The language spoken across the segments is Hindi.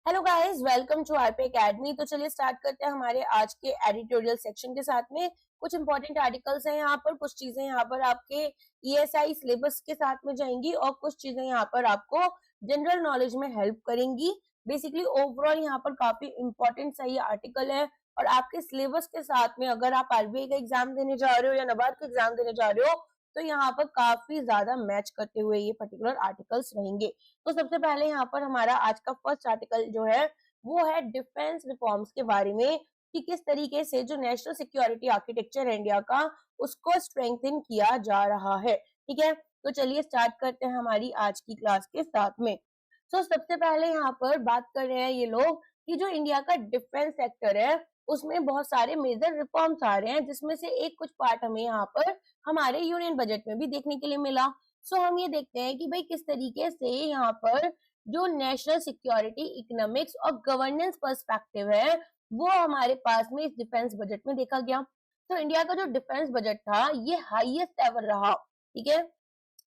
Hello guys, welcome to RP Academy. तो चलिए स्टार्ट करते हैं हमारे आज के एडिटोरियल सेक्शन के साथ में। कुछ इंपॉर्टेंट आर्टिकल्स हैं यहाँ पर, कुछ चीजें यहाँ पर आपके ईएसआई सिलेबस के साथ में जाएंगी और कुछ चीजें यहाँ पर आपको जनरल नॉलेज में हेल्प करेंगी। बेसिकली ओवरऑल यहाँ पर काफी इंपॉर्टेंट सा ये आर्टिकल है और आपके सिलेबस के साथ में अगर आप आरबीआई का एग्जाम देने जा रहे हो या नबार्ड का एग्जाम देने जा रहे हो तो यहाँ पर काफी ज्यादा मैच करते हुए ये पर्टिकुलर आर्टिकल्स रहेंगे। तो सबसे पहले यहाँ पर हमारा आज का फर्स्ट आर्टिकल जो है वो है डिफेंस रिफॉर्म्स के बारे में, कि किस तरीके से जो नेशनल सिक्योरिटी आर्किटेक्चर है इंडिया का उसको स्ट्रेंथन किया जा रहा है। ठीक है, तो चलिए स्टार्ट करते हैं हमारी आज की क्लास के साथ में। सबसे पहले यहाँ पर बात कर रहे हैं ये लोग कि जो इंडिया का डिफेंस सेक्टर है उसमें बहुत सारे मेजर रिफॉर्म्स आ रहे हैं, जिसमें से एक कुछ पार्ट हमें यहाँ पर हमारे यूनियन बजट में भी देखने के लिए मिला। हम ये देखते हैं कि भाई किस तरीके से यहाँ पर जो नेशनल सिक्योरिटी, इकोनॉमिक्स और गवर्नेंस पर्सपेक्टिव है वो हमारे पास में इस डिफेंस बजट में देखा गया। तो इंडिया का जो डिफेंस बजट था ये हाईएस्ट एवर रहा। ठीक है,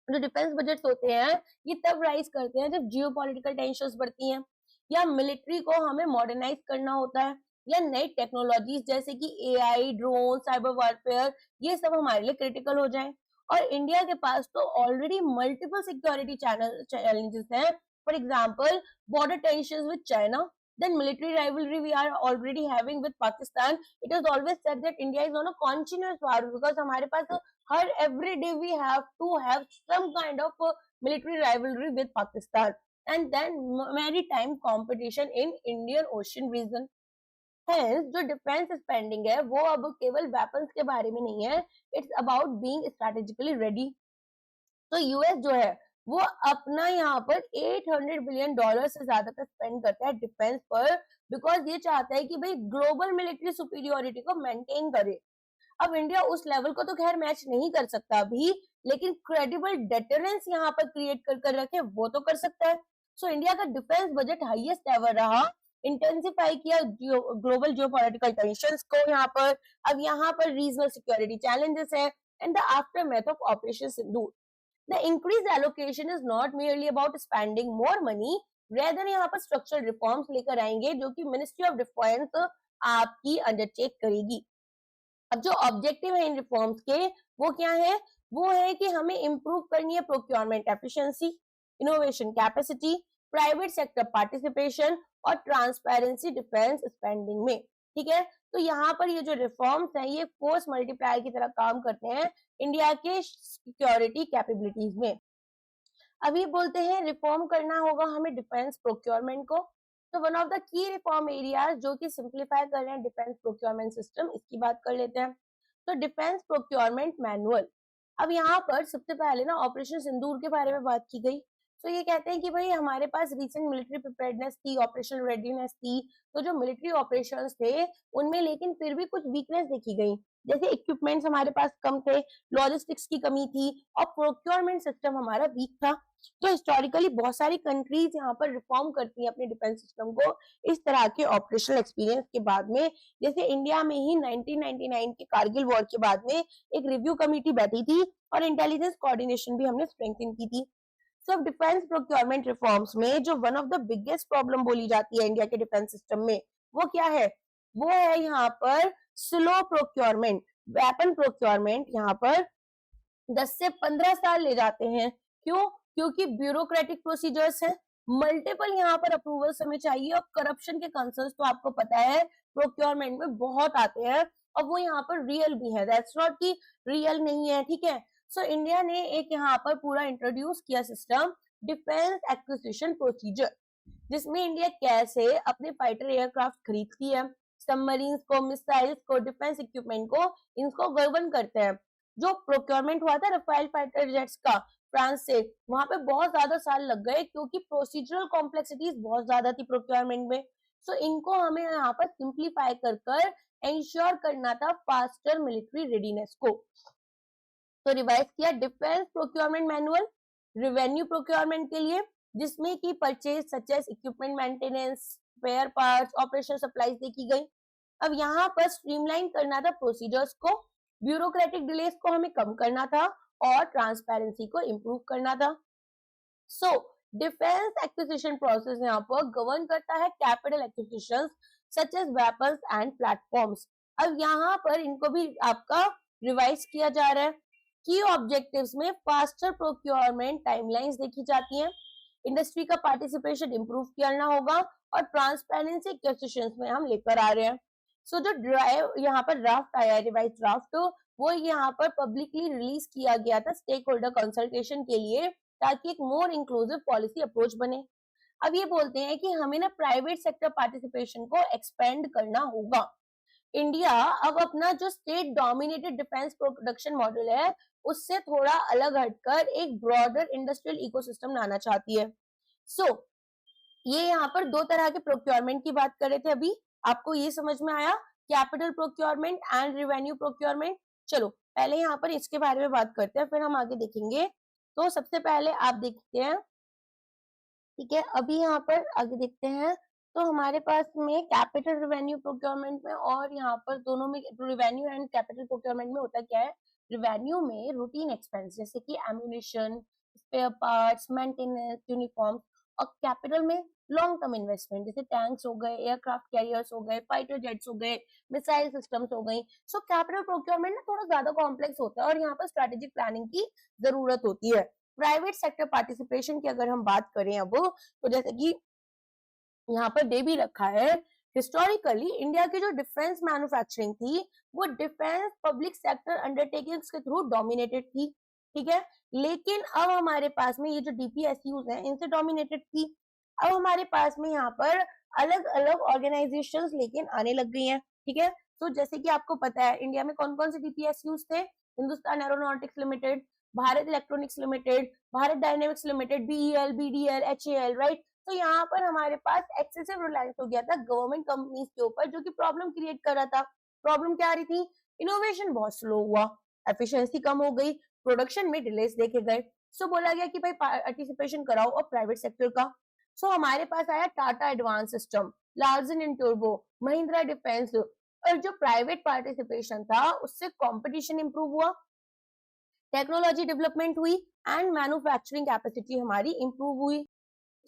जो डिफेंस बजट होते हैं ये तब राइज करते हैं जब जियोपॉलिटिकल टेंशंस बढ़ती हैं या मिलिट्री को हमें मॉडर्नाइज करना होता है या नई टेक्नोलॉजीज जैसे कि एआई, ड्रोन, साइबर वॉरफेयर, ये सब हमारे लिए क्रिटिकल हो जाए। और इंडिया के पास तो ऑलरेडी मल्टीपल सिक्योरिटी चैलेंजेस हैं। For example, border tensions with China, then military rivalry we are already having with Pakistan. It is always said that India is on a continuous war because हमारे पास हर every day we have to have some kind of military rivalry with Pakistan, and then maritime competition in Indian Ocean region. Hence, जो डिफेंस स्पेंडिंग है वो अब केवल वेपन्स के बारे में नहीं है, it's about being strategically ready. तो यूएस जो है वो अपना यहाँ पर $800 बिलियन से ज्यादा का स्पेंड करता है डिफेंस पर, बिकॉज ये चाहता है कि भाई ग्लोबल मिलिट्री सुपीरियोरिटी को मेंटेन करे। अब इंडिया उस लेवल को तो खैर मैच नहीं कर सकता अभी, लेकिन क्रेडिबल डेटरेंस यहाँ पर क्रिएट कर रखे वो तो कर सकता है। इंडिया का डिफेंस बजट हाईएस्ट एवर रहा, इंटेंसिफाई किया ग्लोबल जियोपॉलिटिकल टेंशंस को यहाँ पर। अब यहाँ पर रीजनल सिक्योरिटी चैलेंजेस है and the aftermath of operation Sindoor. The increased allocation is not merely about spending more money, rather यहाँ पर structural reforms लेकर आएंगे जो कि मिनिस्ट्री ऑफ डिफेंस आपकी अंडरटेक करेगी। अब जो ऑब्जेक्टिव है इन रिफॉर्म्स के वो क्या है? वो है कि हमें इम्प्रूव करनी है procurement efficiency, innovation capacity, private sector participation और ट्रांसपेरेंसी डिफेंस स्पेंडिंग में। ठीक है, तो यहाँ पर ये जो रिफॉर्म्स हैं ये फोर्स मल्टीप्लायर की तरह काम करते हैं इंडिया के सिक्योरिटी कैपेबिलिटीज में। अभी बोलते हैं रिफॉर्म करना होगा हमें डिफेंस प्रोक्योरमेंट को। तो one of the key reform areas जो कि सिंप्लीफाई कर रहे हैं डिफेंस प्रोक्योरमेंट सिस्टम, इसकी बात कर लेते हैं। तो डिफेंस प्रोक्योरमेंट मैनुअल, अब यहाँ पर सबसे पहले ना ऑपरेशन सिंदूर के बारे में बात की गई। तो ये कहते हैं कि भाई हमारे पास रिसेंट मिलिट्री प्रिपेयर्डनेस थी, ऑपरेशनल रेडीनेस थी, तो जो मिलिट्री ऑपरेशंस थे उनमें लेकिन फिर भी कुछ वीकनेस देखी गई, जैसे इक्विपमेंट्स हमारे पास कम थे, लॉजिस्टिक्स की कमी थी और प्रोक्योरमेंट सिस्टम हमारा वीक था। तो हिस्टोरिकली बहुत सारी कंट्रीज यहाँ पर रिफॉर्म करती हैं अपने डिफेंस सिस्टम को इस तरह के ऑपरेशनल एक्सपीरियंस के बाद में। जैसे इंडिया में ही 1999 के कारगिल वॉर के बाद में एक रिव्यू कमेटी बैठी थी और इंटेलिजेंस कोऑर्डिनेशन भी हमने स्ट्रेंथन की थी। अब डिफेंस प्रोक्योरमेंट रिफॉर्म्स में जो one of the biggest problem बोली जाती है इंडिया के डिफेंस सिस्टम में वो क्या है? वो है यहाँ पर स्लो प्रोक्योरमेंट। वेपन प्रोक्योरमेंट यहाँ पर 10 से 15 साल ले जाते हैं। क्यों? क्योंकि ब्यूरोक्रेटिक प्रोसीजर्स हैं, मल्टीपल यहाँ पर अप्रूवल्स हमें चाहिए और करप्शन के कंसर्न्स तो आपको पता है प्रोक्योरमेंट में बहुत आते हैं और वो यहाँ पर रियल भी है, दैट्स नॉट कि रियल नहीं है। ठीक है, इंडिया ने एक यहाँ पर पूरा इंट्रोड्यूस किया सिस्टम डिफेंस एक्विजिशन प्रोसीजर, जिसमें इंडिया कैसे अपने फाइटर एयरक्राफ्ट खरीदती है, सबमरीन्स को, मिसाइल्स को, डिफेंस इक्विपमेंट को, इनको गवर्न करते हैं। जो प्रोक्योरमेंट हुआ था रफाइल फाइटर जेट्स का फ्रांस से, वहां पे बहुत ज्यादा साल लग गए क्योंकि प्रोसीजरल कॉम्प्लेक्सिटीज बहुत ज्यादा थी प्रोक्योरमेंट में। इनको हमें यहाँ पर सिंप्लीफाई कर इंश्योर करना था फास्टर मिलिट्री रेडीनेस को। तो रिवाइज किया defence procurement manual revenue procurement के लिए, जिसमें की purchase such as equipment maintenance, spare parts, operation supplies देखी गई। अब यहाँ पर स्ट्रीमलाइन करना था प्रोसीजर्स को, ब्यूरोक्रेटिक डिलेस को हमें कम करना था और ट्रांसपेरेंसी को इंप्रूव करना था। डिफेंस एक्विजिशन प्रोसेस यहाँ पर गवर्न करता है capital acquisition such as weapons and platforms. अब यहाँ पर इनको भी आपका रिवाइज किया जा रहा है। की ऑब्जेक्टिव्स में फास्टर प्रोक्योरमेंट टाइमलाइंस देखी जाती है, इंडस्ट्री का पार्टिसिपेशन इंप्रूव करना होगा और ट्रांसपेरेंसी एक्विजिशंस में हम लेकर आ रहे हैं। सो जो ड्राइव यहाँ पर ड्राफ्ट आया है, रिवाइज ड्राफ्ट, वो यहाँ पर पब्लिकली रिलीज किया गया था स्टेक होल्डर कंसल्टेशन के लिए, ताकि एक मोर इंक्लूसिव पॉलिसी अप्रोच बने। अब ये बोलते हैं कि हमें ना प्राइवेट सेक्टर पार्टिसिपेशन को एक्सपेंड करना होगा। इंडिया अब अपना जो state dominated defence production model है उससे थोड़ा अलग हटकर एक ब्रॉडर इंडस्ट्रियल इकोसिस्टम लाना चाहती है। सो ये यहाँ पर दो तरह के प्रोक्योरमेंट की बात कर रहे थे अभी, आपको ये समझ में आया, capital procurement and revenue procurement. चलो पहले यहाँ पर इसके बारे में बात करते हैं, फिर हम आगे देखेंगे। तो सबसे पहले आप देखते हैं, ठीक है, अभी यहाँ पर आगे देखते हैं। तो हमारे पास में कैपिटल रेवेन्यू प्रोक्योरमेंट में और यहाँ पर दोनों में रेवेन्यू एंड कैपिटल प्रोक्योरमेंट में होता क्या है, रेवेन्यू में रूटीन एक्सपेंस जैसे कि ammunition, spare parts, maintenance, uniform, और कैपिटल में लॉन्ग टर्म इन्वेस्टमेंट जैसे टैंक्स हो गए, एयरक्राफ्ट कैरियर्स हो गए, फाइटर जेट्स हो गए, मिसाइल सिस्टम्स हो गई। सो कैपिटल प्रोक्योरमेंट ना थोड़ा ज्यादा कॉम्प्लेक्स होता है और यहाँ पर स्ट्रेटेजिक प्लानिंग की जरूरत होती है। प्राइवेट सेक्टर पार्टिसिपेशन की अगर हम बात करें अब, तो जैसे कि यहाँ पर दे भी रखा है, हिस्टोरिकली इंडिया की जो डिफेंस मैन्युफैक्चरिंग थी वो डिफेंस पब्लिक सेक्टर अंडरटेकिंग्स के थ्रू डोमिनेटेड थी, ठीक है, लेकिन अब हमारे पास में ये जो डीपीएसयूज हैं इनसे डोमिनेटेड थी। अब हमारे पास में यहाँ पर अलग अलग ऑर्गेनाइजेशंस लेकिन आने लग गई हैं, ठीक है। तो जैसे कि आपको पता है इंडिया में कौन कौन से डीपीएसयूज थे, Hindustan aeronautics limited, Bharat electronics limited, Bharat dynamics limited, BEL, BDL, HAL, right. तो यहाँ पर हमारे पास एक्सेसिव रिलायंस हो गया था गवर्नमेंट कंपनीज के ऊपर, जो कि प्रॉब्लम क्रिएट कर रहा था। प्रॉब्लम क्या आ रही थी, इनोवेशन बहुत स्लो हुआ, एफिशिएंसी कम हो गई, प्रोडक्शन में डिलेस देखे गए। सो बोला गया कि भाई पार्टिसिपेशन कराओ और प्राइवेट सेक्टर का। सो हमारे पास आया Tata advance system, Larsen and turbo, Mahindra defence, और जो प्राइवेट पार्टिसिपेशन था उससे कंपटीशन इंप्रूव हुआ, टेक्नोलॉजी डेवलपमेंट हुई एंड मैन्युफैक्चरिंग कैपेसिटी हमारी इंप्रूव हुई।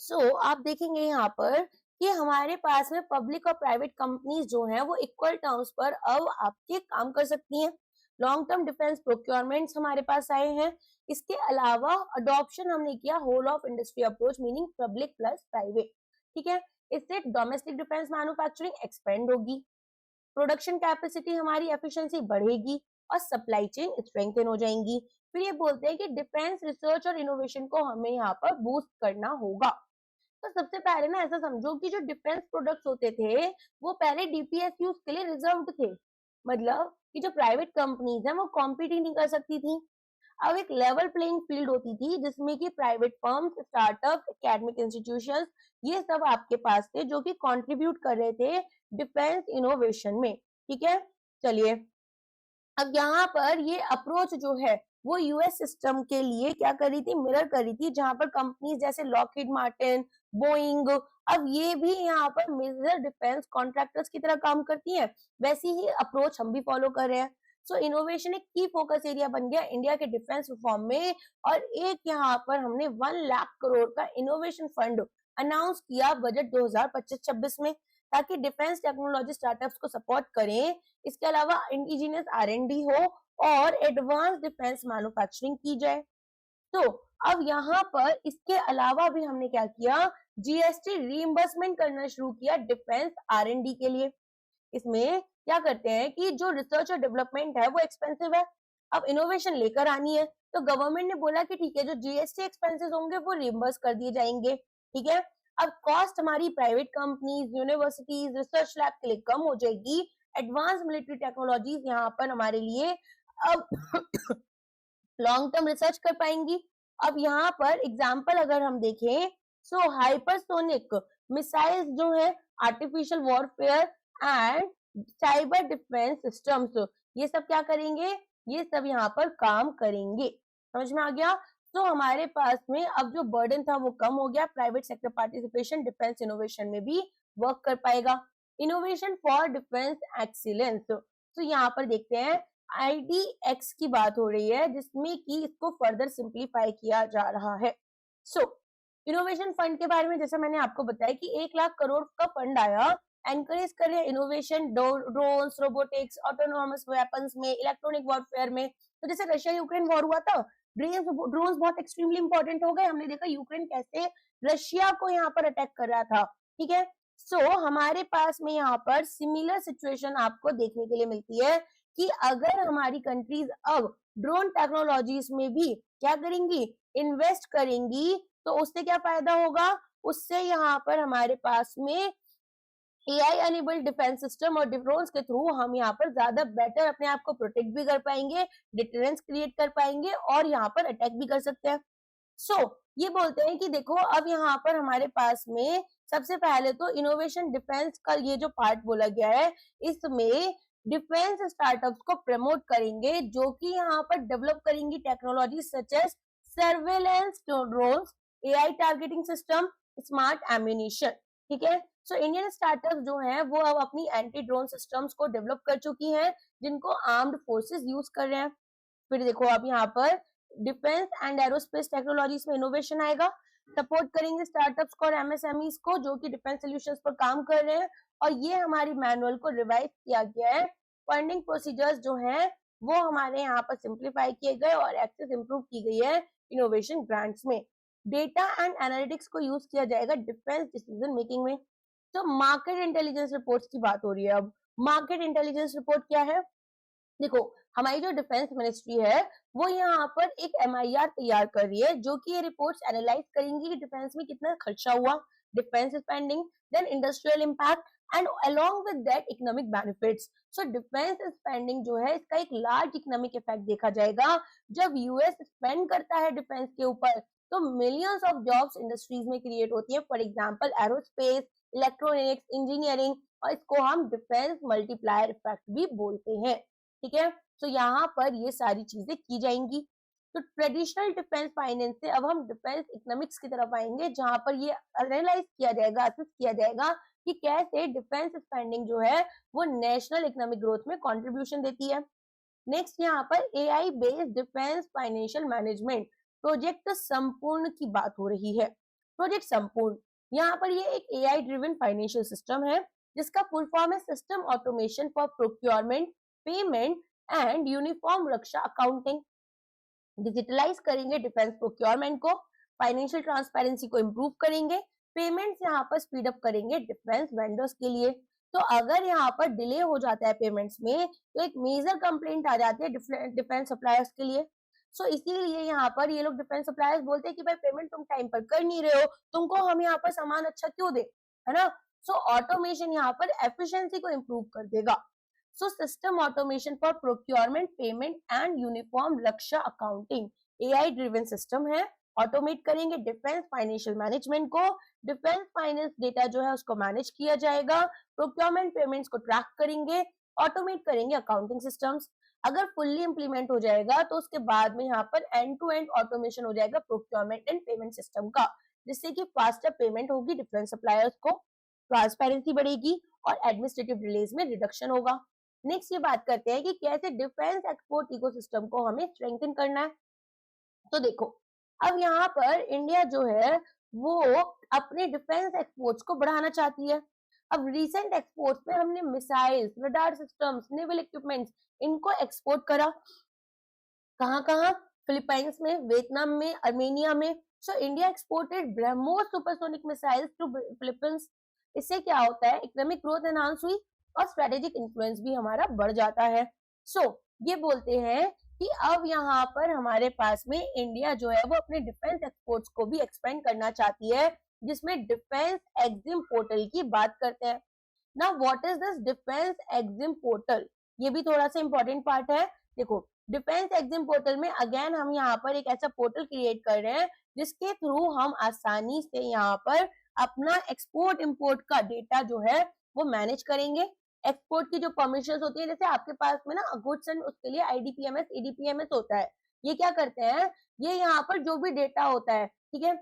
सो आप देखेंगे यहाँ पर कि हमारे पास में पब्लिक और प्राइवेट कंपनीज जो हैं वो इक्वल टर्म्स पर अब आपके काम कर सकती हैं। लॉन्ग टर्म डिफेंस प्रोक्योरमेंट्स हमारे पास आए हैं। इसके अलावा अडॉप्शन हमने किया whole of industry approach, meaning public plus private, ठीक है। इससे डोमेस्टिक डिफेंस मैन्युफैक्चरिंग एक्सपेंड होगी, प्रोडक्शन कैपेसिटी हमारी एफिशिएंसी बढ़ेगी और सप्लाई चेन स्ट्रेंथन हो जाएंगी। फिर ये बोलते हैं कि डिफेंस रिसर्च और इनोवेशन को हमें यहाँ पर बूस्ट करना होगा। तो सबसे पहले ना ऐसा समझो कि जो डिफेंस प्रोडक्ट्स होते थे वो पहले डीपीएसयूज के लिए रिजर्व्ड थे, मतलब कि जो प्राइवेट कंपनीज हैं वो कॉम्पीट ही नहीं कर सकती थी। अब एक लेवल प्लेइंग फील्ड होती थी जिसमें कि private firms, startup, academic institutions, ये सब आपके पास थे जो कि कंट्रीब्यूट कर रहे थे डिफेंस इनोवेशन में, ठीक है। चलिए अब यहाँ पर ये अप्रोच जो है वो यूएस सिस्टम के लिए क्या कर रही थी, मिरर कर रही थी, जहां पर कंपनीज जैसे लॉकहीड मार्टिन, बोइंग, अब ये भी यहाँ पर मेजर डिफेंस कॉन्ट्रैक्टर्स की तरह काम करती है। वैसी ही अप्रोच हम भी फॉलो कर रहे हैं। सो इनोवेशन एक की फोकस एरिया बन गया इंडिया के डिफेंस रिफॉर्म में, और एक यहाँ पर हमने 1 लाख करोड़ का इनोवेशन फंड अनाउंस किया बजट 2025-26 में, ताकि डिफेंस टेक्नोलॉजी स्टार्टअप्स को सपोर्ट करें। इसके अलावा इंडिजिनियस R&D हो और एडवांस डिफेंस मैन्युफैक्चरिंग की जाए। तो अब यहाँ पर इसके अलावा भी हमने क्या किया, जीएसटी रीइंबर्समेंट करना शुरू किया डिफेंस R&D के लिए। इसमें क्या करते हैं कि जो रिसर्च और डेवलपमेंट है वो एक्सपेंसिव है, अब इनोवेशन लेकर आनी है, तो गवर्नमेंट ने बोला कि ठीक है जो जीएसटी एक्सपेंसेस होंगे वो रिइंबर्स कर दिए जाएंगे, ठीक है। अब कॉस्ट हमारी private companies, universities, research lab के लिए कम हो जाएगी। एडवांस मिलिट्री टेक्नोलॉजीज यहाँ पर हमारे लिए अब लॉन्ग टर्म रिसर्च कर पाएंगी। अब यहाँ पर एग्जाम्पल अगर हम देखें, सो हाइपरसोनिक मिसाइल्स जो है, artificial warfare and cyber defence systems, ये सब क्या करेंगे, ये सब यहाँ पर काम करेंगे। समझ में आ गया। तो हमारे पास में अब जो बर्डन था वो कम हो गया, private sector participation defence innovation में भी वर्क कर पाएगा। इनोवेशन फॉर डिफेंस एक्सीलेंस, तो यहाँ पर देखते हैं IDX की बात हो रही है जिसमें कि इसको फर्दर सिंप्लीफाई किया जा रहा है। सो इनोवेशन फंड के बारे में जैसे मैंने आपको बताया कि 1 लाख करोड़ का फंड आया, एनकरेज कर रहे हैं innovation drones, robotics, autonomous weapons में, इलेक्ट्रॉनिक वॉरफेयर में। तो जैसे रशिया यूक्रेन वॉर हुआ था, ड्रोन्स बहुत एक्सट्रीमली इंपॉर्टेंट हो गए। हमने देखा यूक्रेन कैसे रशिया को यहाँ पर अटैक कर रहा था, ठीक है। हमारे पास में यहाँ पर सिमिलर सिचुएशन आपको देखने के लिए मिलती है कि अगर हमारी कंट्रीज अब ड्रोन टेक्नोलॉजीज में भी क्या करेंगी, इन्वेस्ट करेंगी, तो उससे क्या फायदा होगा, उससे यहाँ पर हमारे पास में एआई एनेबल्ड डिफेंस सिस्टम और ड्रोन्स के थ्रू हम यहाँ पर ज्यादा बेटर अपने आप को प्रोटेक्ट भी कर पाएंगे, डिटरेंस क्रिएट कर पाएंगे और यहाँ पर अटैक भी कर सकते हैं। ये बोलते हैं कि देखो अब यहाँ पर हमारे पास में सबसे पहले तो इनोवेशन डिफेंस का ये जो पार्ट बोला गया है, इसमें डिफेंस स्टार्टअप्स को प्रमोट करेंगे जो कि यहाँ पर डेवलप करेंगी technology such as surveillance drones, AI targeting system, smart ammunition, ठीक है। इंडियन स्टार्टअप जो हैं वो अब अपनी एंटी ड्रोन सिस्टम्स को डेवलप कर चुकी हैं जिनको आर्म्ड फोर्सेस यूज कर रहे हैं। फिर देखो अब यहाँ पर डिफेंस एंड एरोस्पेस टेक्नोलॉजीज में इनोवेशन आएगा, सपोर्ट करेंगे स्टार्टअप्स को और एमएसएमईज को जो कि डिफेंस सॉल्यूशंस पर काम कर रहे हैं। और ये हमारी मैनुअल को रिवाइज किया गया है, फंडिंग प्रोसीजर्स जो हैं वो हमारे यहाँ पर सिंप्लीफाई किए गए और एक्सेस इंप्रूव की गई है इनोवेशन ग्रांट्स में। डेटा एंड एनालिटिक्स को यूज किया जाएगा डिफेंस डिसीजन मेकिंग में। तो मार्केट इंटेलिजेंस रिपोर्ट्स की बात हो रही है। अब मार्केट इंटेलिजेंस रिपोर्ट क्या है, देखो हमारी जो डिफेंस मिनिस्ट्री है वो यहाँ पर एक एमआईआर तैयार कर रही है जो कि ये रिपोर्ट्स एनालाइज करेंगी कि डिफेंस में कितना खर्चा हुआ, defence spending, then industrial impact and along with that economic benefits. Defence spending जो है इसका एक लार्ज इकोनॉमिक इफेक्ट देखा जाएगा। जब यूएस स्पेंड करता है डिफेंस के ऊपर तो मिलियंस ऑफ जॉब्स इंडस्ट्रीज में क्रिएट होती है, for example aerospace, electronics, engineering, और इसको हम डिफेंस मल्टीप्लायर इफेक्ट भी बोलते हैं, ठीक है। यहाँ पर ये सारी चीजें की जाएंगी। ट्रेडिशनल डिफेंस फाइनेंस से अब हम डिफेंस इकोनॉमिक्स की तरफ आएंगे जहां पर ये एनालाइज किया जाएगा, असेस किया जाएगा कि कैसे डिफेंस स्पेंडिंग जो है वो नेशनल इकोनॉमिक ग्रोथ में कंट्रीब्यूशन देती है। नेक्स्ट यहाँ पर AI based defence financial management project संपूर्ण की बात हो रही है। प्रोजेक्ट संपूर्ण यहाँ पर ये एक एआई ड्रिवन फाइनेंशियल सिस्टम है जिसका फुल फॉर्म है system automation for procurement, payment and uniform Raksha accounting. Digitalise करेंगे डिफेंस प्रोक्योरमेंट को, फाइनेंशियल ट्रांसपेरेंसी को इम्प्रूव करेंगे, पेमेंट्स यहाँ पर स्पीड अप करेंगे डिफेंस वेंडर्स के लिए। अगर यहाँ पर डिले हो जाता है पेमेंट्स में तो एक मेजर कंप्लेंट आ जाती है डिफेंस सप्लायर्स के लिए। इसीलिए यहाँ पर ये लोग डिफेंस सप्लायर्स बोलते हैं कि भाई पेमेंट तुम टाइम पर कर नहीं रहे हो, तुमको हम यहाँ पर सामान अच्छा क्यों दे, है ना। ऑटोमेशन यहाँ पर एफिशिएंसी को इम्प्रूव कर देगा। System automation for procurement, payment and uniform Raksha accounting AI driven system है। ऑटोमेट करेंगे डिफेंस फाइनेंशियल मैनेजमेंट को, डिफेंस फाइनेंस डेटा जो है उसको मैनेज किया जाएगा, प्रोक्योरमेंट पेमेंट्स को ट्रैक करेंगे, ऑटोमेट करेंगे अकाउंटिंग सिस्टम्स। अगर फुल्ली इंप्लीमेंट हो जाएगा तो उसके बाद में यहाँ पर एंड टू एंड ऑटोमेशन हो जाएगा प्रोक्योरमेंट एंड पेमेंट सिस्टम का, जिससे कि फास्टर पेमेंट होगी डिफेंस सप्लायर्स को, ट्रांसपेरेंसी बढ़ेगी और एडमिनिस्ट्रेटिव डिलेज में रिडक्शन होगा। नेक्स्ट ये बात करते हैं कि कैसे डिफेंस एक्सपोर्ट इकोसिस्टम को हमें स्ट्रेंथन करना है। देखो अब यहाँ पर इंडिया जो है वो अपने डिफेंस एक्सपोर्ट्स को बढ़ाना चाहती है। अब रिसेंट एक्सपोर्ट्स में हमने missiles, radar systems, naval equipments इनको एक्सपोर्ट करा। कहाँ कहाँ, फिलीपाइंस में, वियतनाम में, अर्मेनिया में। India exported BrahMos supersonic missiles to Philippines. इससे क्या होता है, इकोनॉमिक ग्रोथ एनहांस हुई और स्ट्रेटेजिक इन्फ्लुएंस भी हमारा बढ़ जाता है। ये बोलते हैं कि अब यहाँ पर हमारे पास में इंडिया जो है वो अपने डिफेंस एक्सपोर्ट्स को भी एक्सपेंड करना चाहती है, जिसमें डिफेंस एग्जिम पोर्टल की बात करते हैं। ना what is this defence EXIM portal, ये भी थोड़ा सा इंपॉर्टेंट पार्ट है। देखो डिफेंस एग्जिम पोर्टल में अगेन हम यहाँ पर एक ऐसा पोर्टल क्रिएट कर रहे हैं जिसके थ्रू हम आसानी से यहाँ पर अपना एक्सपोर्ट इंपोर्ट का डेटा जो है वो मैनेज करेंगे। एक्सपोर्ट की जो परमिशन होती है, जैसे आपके पास में ना गुड्स एंड उसके लिए आईडीपीएमएस, ईडीपीएमएस होता है। ये क्या करते हैं, ये यहाँ पर जो भी डेटा होता है, ठीक है,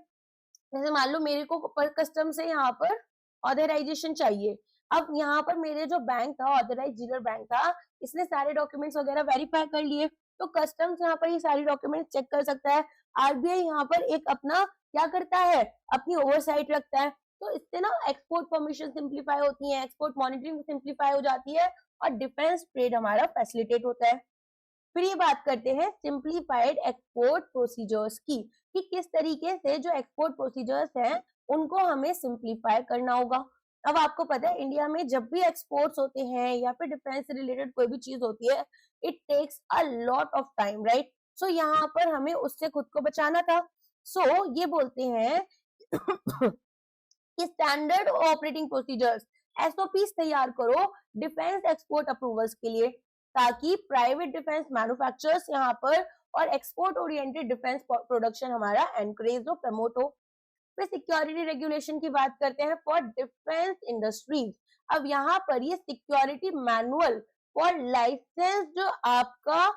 जैसे मान लो मेरे को कस्टम से यहाँ पर ऑथराइजेशन चाहिए। अब यहाँ पर मेरे जो बैंक था, ऑथराइज डीलर बैंक था, इसने सारे डॉक्यूमेंट्स वगैरह वेरीफाई कर लिए, तो कस्टम्स यहाँ पर ये सारी डॉक्यूमेंट्स चेक कर सकता है। आरबीआई यहाँ पर एक अपना क्या करता है, अपनी ओवरसाइट रखता है। तो इससे ना एक्सपोर्ट परमिशन सिंप्लीफाई होती है, एक्सपोर्ट मॉनिटरिंग सिंप्लीफाई हो जाती है और डिफेंस ट्रेड हमारा फैसिलिटेट होता है। फिर ये बात करते हैं सिंप्लीफाइड एक्सपोर्ट प्रोसीजर्स की, कि किस तरीके से जो एक्सपोर्ट प्रोसीजर्स हैं उनको हमें सिंप्लीफाई करना होगा। अब आपको पता है इंडिया में जब भी एक्सपोर्ट्स होते हैं या फिर डिफेंस से रिलेटेड कोई भी चीज होती है, it takes a lot of time, right. So यहाँ पर हमें उससे खुद को बचाना था। सो ये बोलते हैं कि स्टैंडर्ड ऑपरेटिंग प्रोसीजर्स, एसओपीस तैयार करो डिफेंस एक्सपोर्ट अप्रूवल्स के लिए, ताकि प्राइवेट डिफेंस मैन्युफैक्चरर्स यहाँ पर और एक्सपोर्ट ओरिएंटेड डिफेंस प्रोडक्शन हमारा एनकरेज हो, प्रमोट हो। फिर सिक्योरिटी रेगुलेशन की बात करते हैं फॉर डिफेंस इंडस्ट्रीज। अब यहाँ पर ये सिक्योरिटी मैनुअल फॉर लाइसेंस जो आपका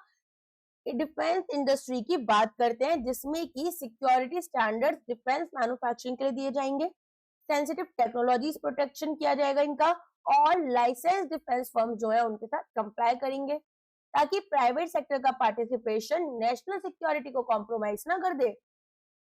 डिफेंस इंडस्ट्री की बात करते हैं, जिसमें की सिक्योरिटी स्टैंडर्ड्स डिफेंस मैन्युफैक्चरिंग के लिए दिए जाएंगे, सेंसिटिव टेक्नोलॉजीज प्रोटेक्शन किया जाएगा इनका, और लाइसेंस डिफेंस फर्म जो है उनके साथ कंप्लाई करेंगे, ताकि प्राइवेट सेक्टर का पार्टिसिपेशन नेशनल सिक्योरिटी को कॉम्प्रोमाइज ना कर दे।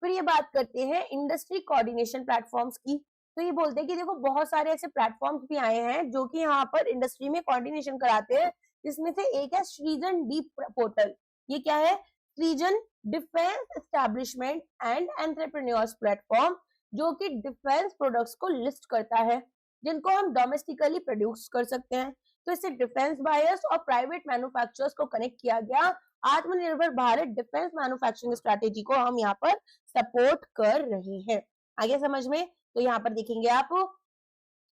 फिर ये बात करते हैं इंडस्ट्री कोऑर्डिनेशन प्लेटफॉर्म्स की। तो ये बोलते हैं कि देखो बहुत सारे ऐसे प्लेटफॉर्म्स भी आए हैं जो कि यहाँ पर इंडस्ट्री में कोऑर्डिनेशन कराते हैं, जिसमें से एक है सृजन डीप पोर्टल। ये क्या है, सृजन defence establishment and entrepreneurs platform, जो कि डिफेंस प्रोडक्ट्स को लिस्ट करता है जिनको हम डोमेस्टिकली प्रोड्यूस कर सकते हैं। तो इससे डिफेंस बायर्स और प्राइवेट मैन्युफैक्चरर्स को कनेक्ट किया गया। आत्मनिर्भर भारत डिफेंस मैन्युफैक्चरिंग स्ट्रैटेजी को हम यहाँ पर सपोर्ट कर रहे हैं। आगे समझ में, तो यहाँ पर देखेंगे आप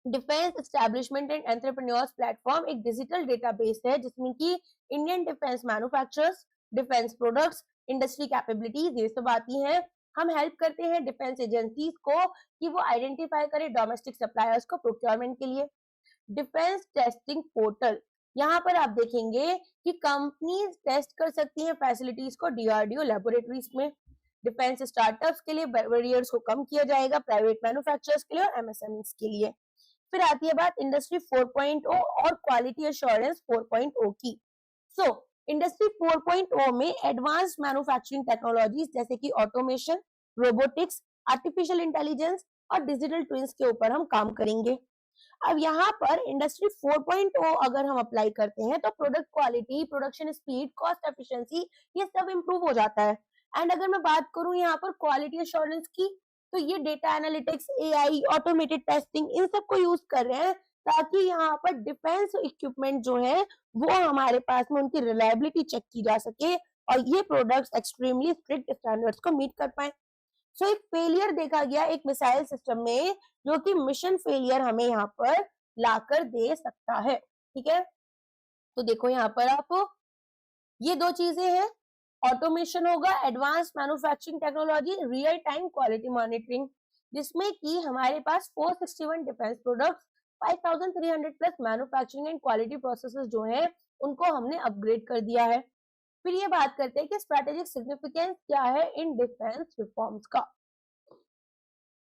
defence establishment and entrepreneurs platform एक डिजिटल डेटाबेस है जिसमें कि Indian defence manufacturers, defence products, industry capabilities ये सब आती हैं। हम हेल्प करते हैं डिफेंस एजेंसीज को कि वो आइडेंटिफाई करें डोमेस्टिक सप्लायर्स को प्रोक्योरमेंट के लिए। डिफेंस टेस्टिंग पोर्टल, यहाँ पर आप देखेंगे कि कंपनीज टेस्ट कर सकती हैं फैसिलिटीज को डीआरडीओ लेबोरेटरीज में। डिफेंस स्टार्टअप्स के लिए बैरियर्स को कम किया जाएगा, प्राइवेट मैन्युफैक्चरर्स के लिए और एमएसएमईज के लिए। फिर आती है बात इंडस्ट्री 4.0 और क्वालिटी एश्योरेंस 4.0 की। सो इंडस्ट्री 4.0 में एडवांस्ड मैन्युफैक्चरिंग टेक्नोलॉजीज जैसे कि ऑटोमेशन, रोबोटिक्स, आर्टिफिशियल इंटेलिजेंस और डिजिटल ट्विंस के ऊपर हम काम करेंगे। अब यहाँ पर इंडस्ट्री 4.0 अगर हम अप्लाई करते हैं तो product quality, production speed, cost efficiency ये सब इंप्रूव हो जाता है। एंड अगर मैं बात करूं यहाँ पर क्वालिटी एश्योरेंस की, तो ये data analytics, AI, automated testing in सब को यूज कर रहे हैं, ताकि यहाँ पर डिफेंस इक्विपमेंट जो है वो हमारे पास में उनकी रिलायबिलिटी चेक की जा सके और ये प्रोडक्ट्स एक्सट्रीमली स्ट्रिक्ट स्टैंडर्ड्स को मीट कर पाए। सो एक फेलियर देखा गया एक मिसाइल सिस्टम में, जो कि मिशन फेलियर हमें यहाँ पर लाकर दे सकता है। ठीक है, तो देखो यहाँ पर आप ये दो चीजें हैं, ऑटोमेशन होगा, advance manufacturing technology, real time quality monitoring, जिसमें कि हमारे पास 461 defence products, 5300 plus manufacturing and quality processes जो हैं उनको हमने अपग्रेड कर दिया है। फिर ये बात करते हैं कि स्ट्रेटेजिक सिग्निफिकेंस क्या है इन डिफेंस रिफॉर्म्स का।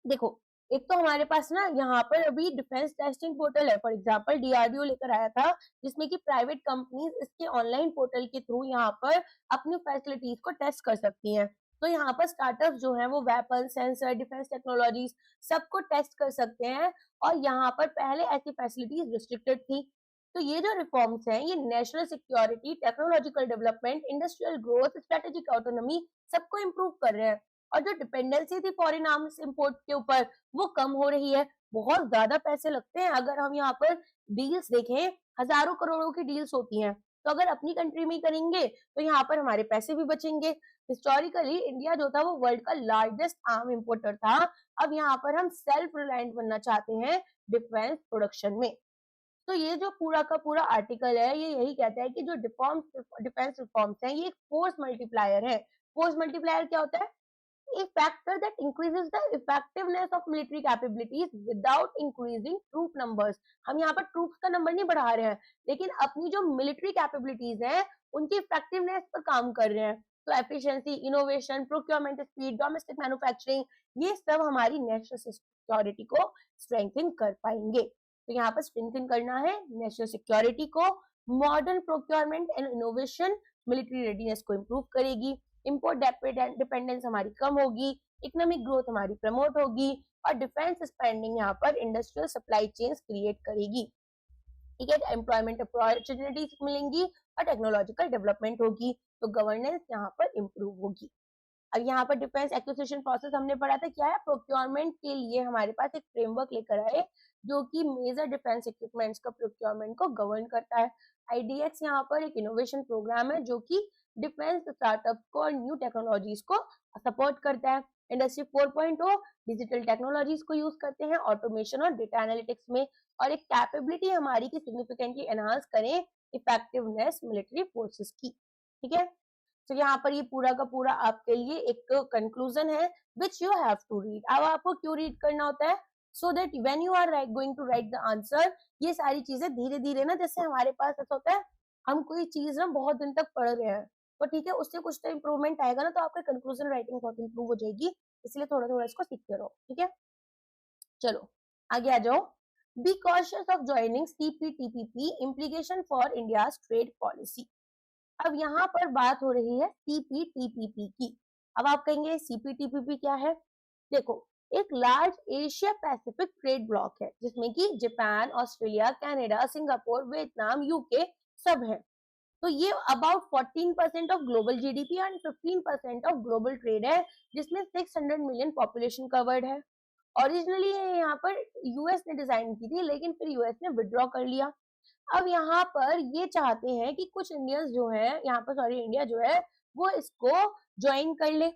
देखो एक तो हमारे पास ना यहाँ पर अभी डिफेंस टेस्टिंग पोर्टल है, फॉर एग्जांपल डीआरडीओ लेकर आया था, जिसमें कि प्राइवेट कंपनीज इसके ऑनलाइन पोर्टल के थ्रू यहाँ पर अपनी फैसिलिटीज को टेस्ट कर सकती हैं। तो यहाँ पर स्टार्टअप जो है वो वेपन, सेंसर, डिफेंस टेक्नोलॉजीज सबको टेस्ट कर सकते हैं, और यहाँ पर पहले ऐसी फैसिलिटीज रिस्ट्रिक्टेड थी। तो ये जो रिफॉर्म्स हैं ये national security, technological development, industrial growth, strategic autonomy सबको इम्प्रूव कर रहे हैं। और जो डिपेंडेंसी थी फॉरेन आर्म्स इंपोर्ट के ऊपर वो कम हो रही है। बहुत ज्यादा पैसे लगते हैं, अगर हम यहाँ पर डील्स देखें हजारों करोड़ों की डील्स होती हैं, तो अगर अपनी कंट्री में करेंगे तो यहाँ पर हमारे पैसे भी बचेंगे। हिस्टोरिकली इंडिया जो था वो वर्ल्ड का लार्जेस्ट आर्म इंपोर्टर था, अब यहाँ पर हम सेल्फ रिलायंट बनना चाहते हैं डिफेंस प्रोडक्शन में। तो ये जो पूरा का पूरा आर्टिकल है ये यही कहता है कि जो डिफेंस रिफॉर्म्स हैं ये एक फोर्स मल्टीप्लायर है। फोर्स मल्टीप्लायर क्या होता है, a factor that increases the effectiveness of military capabilities without increasing troop numbers। हम यहाँ पर ट्रूप्स का नंबर नहीं बढ़ा रहे हैं, लेकिन अपनी जो मिलिट्री कैपेबिलिटीज हैं उनकी इफेक्टिवनेस पर काम कर रहे हैं। तो efficiency, innovation, procurement speed, domestic manufacturing ये सब हमारी नेशनल सिक्योरिटी को स्ट्रेंथन कर पाएंगे। तो यहाँ पर स्ट्रेंथन करना है नेशनल सिक्योरिटी को। Modern procurement and innovation military readiness को इम्प्रूव करेगी। इंपोर्ट डिपेंडेंस हमारी कम होगी, इकोनॉमिक ग्रोथ हमारी प्रमोट होगी और डिफेंस स्पेंडिंग यहाँ पर इंडस्ट्रियल सप्लाई चेन्स क्रिएट करेगी, ठीक है, एम्प्लॉयमेंट अपॉर्चुनिटीज मिलेंगी और टेक्नोलॉजिकल डेवलपमेंट होगी, तो गवर्नेंस यहाँ पर इम्प्रूव होगी। अब यहाँ पर डिफेंस एक्विजिशन प्रोसेस हमने पढ़ा था, क्या है, प्रोक्योरमेंट के लिए हमारे पास एक फ्रेमवर्क लेकर आए जो कि मेजर डिफेंस इक्विपमेंट्स का प्रोक्योरमेंट को गवर्न करता है। आईडीएक्स यहाँ पर एक इनोवेशन प्रोग्राम है जो कि डिफेंस स्टार्टअप को और न्यू टेक्नोलॉजीज को सपोर्ट करता है। इंडस्ट्री 4.0 डिजिटल टेक्नोलॉजीज को यूज करते हैं ऑटोमेशन और डेटा एनालिटिक्स में, और एक कैपेबिलिटी हमारी की सिग्निफिकेंटली एनहांस करें इफेक्टिवनेस मिलिट्री फोर्सेस की, ठीक है। तो यहाँ पर ये पूरा का पूरा आपके लिए एक कंक्लूजन है which you have to read. अब आपको क्यों रीड करना होता है, so that when you are going to write the answer, ये सारी चीजें धीरे धीरे ना, जैसे हमारे पास ऐसा होता है हम कोई चीज ना बहुत दिन तक पढ़ रहे हैं, तो ठीक है, उससे कुछ तो इम्प्रूवमेंट आएगा ना, तो आपका कंक्लूजन राइटिंग बहुत इम्प्रूव हो जाएगी, इसलिए थोड़ा थोड़ा इसको सीखते रहो, ठीक है। चलो आगे आ जाओ। Be cautious of joining CPTPP, implication for India's trade policy. अब यहाँ पर बात हो रही है CPTPP की। अब आप कहेंगे CPTPP क्या है, देखो एक large Asia Pacific trade block है जिसमें कि Japan, Australia, Canada, Singapore, Vietnam, UK सब है। तो ये about 14% of global GDP and 15% of global trade है, जिसमें 600 मिलियन पॉपुलेशन कवर्ड है। ओरिजिनली यहाँ पर यूएस ने डिजाइन की थी, लेकिन फिर यूएस ने विड्रॉ कर लिया। अब यहाँ पर ये चाहते हैं कि कुछ इंडियंस जो है यहाँ पर, सॉरी इंडिया जो है वो इसको ज्वाइन कर ले।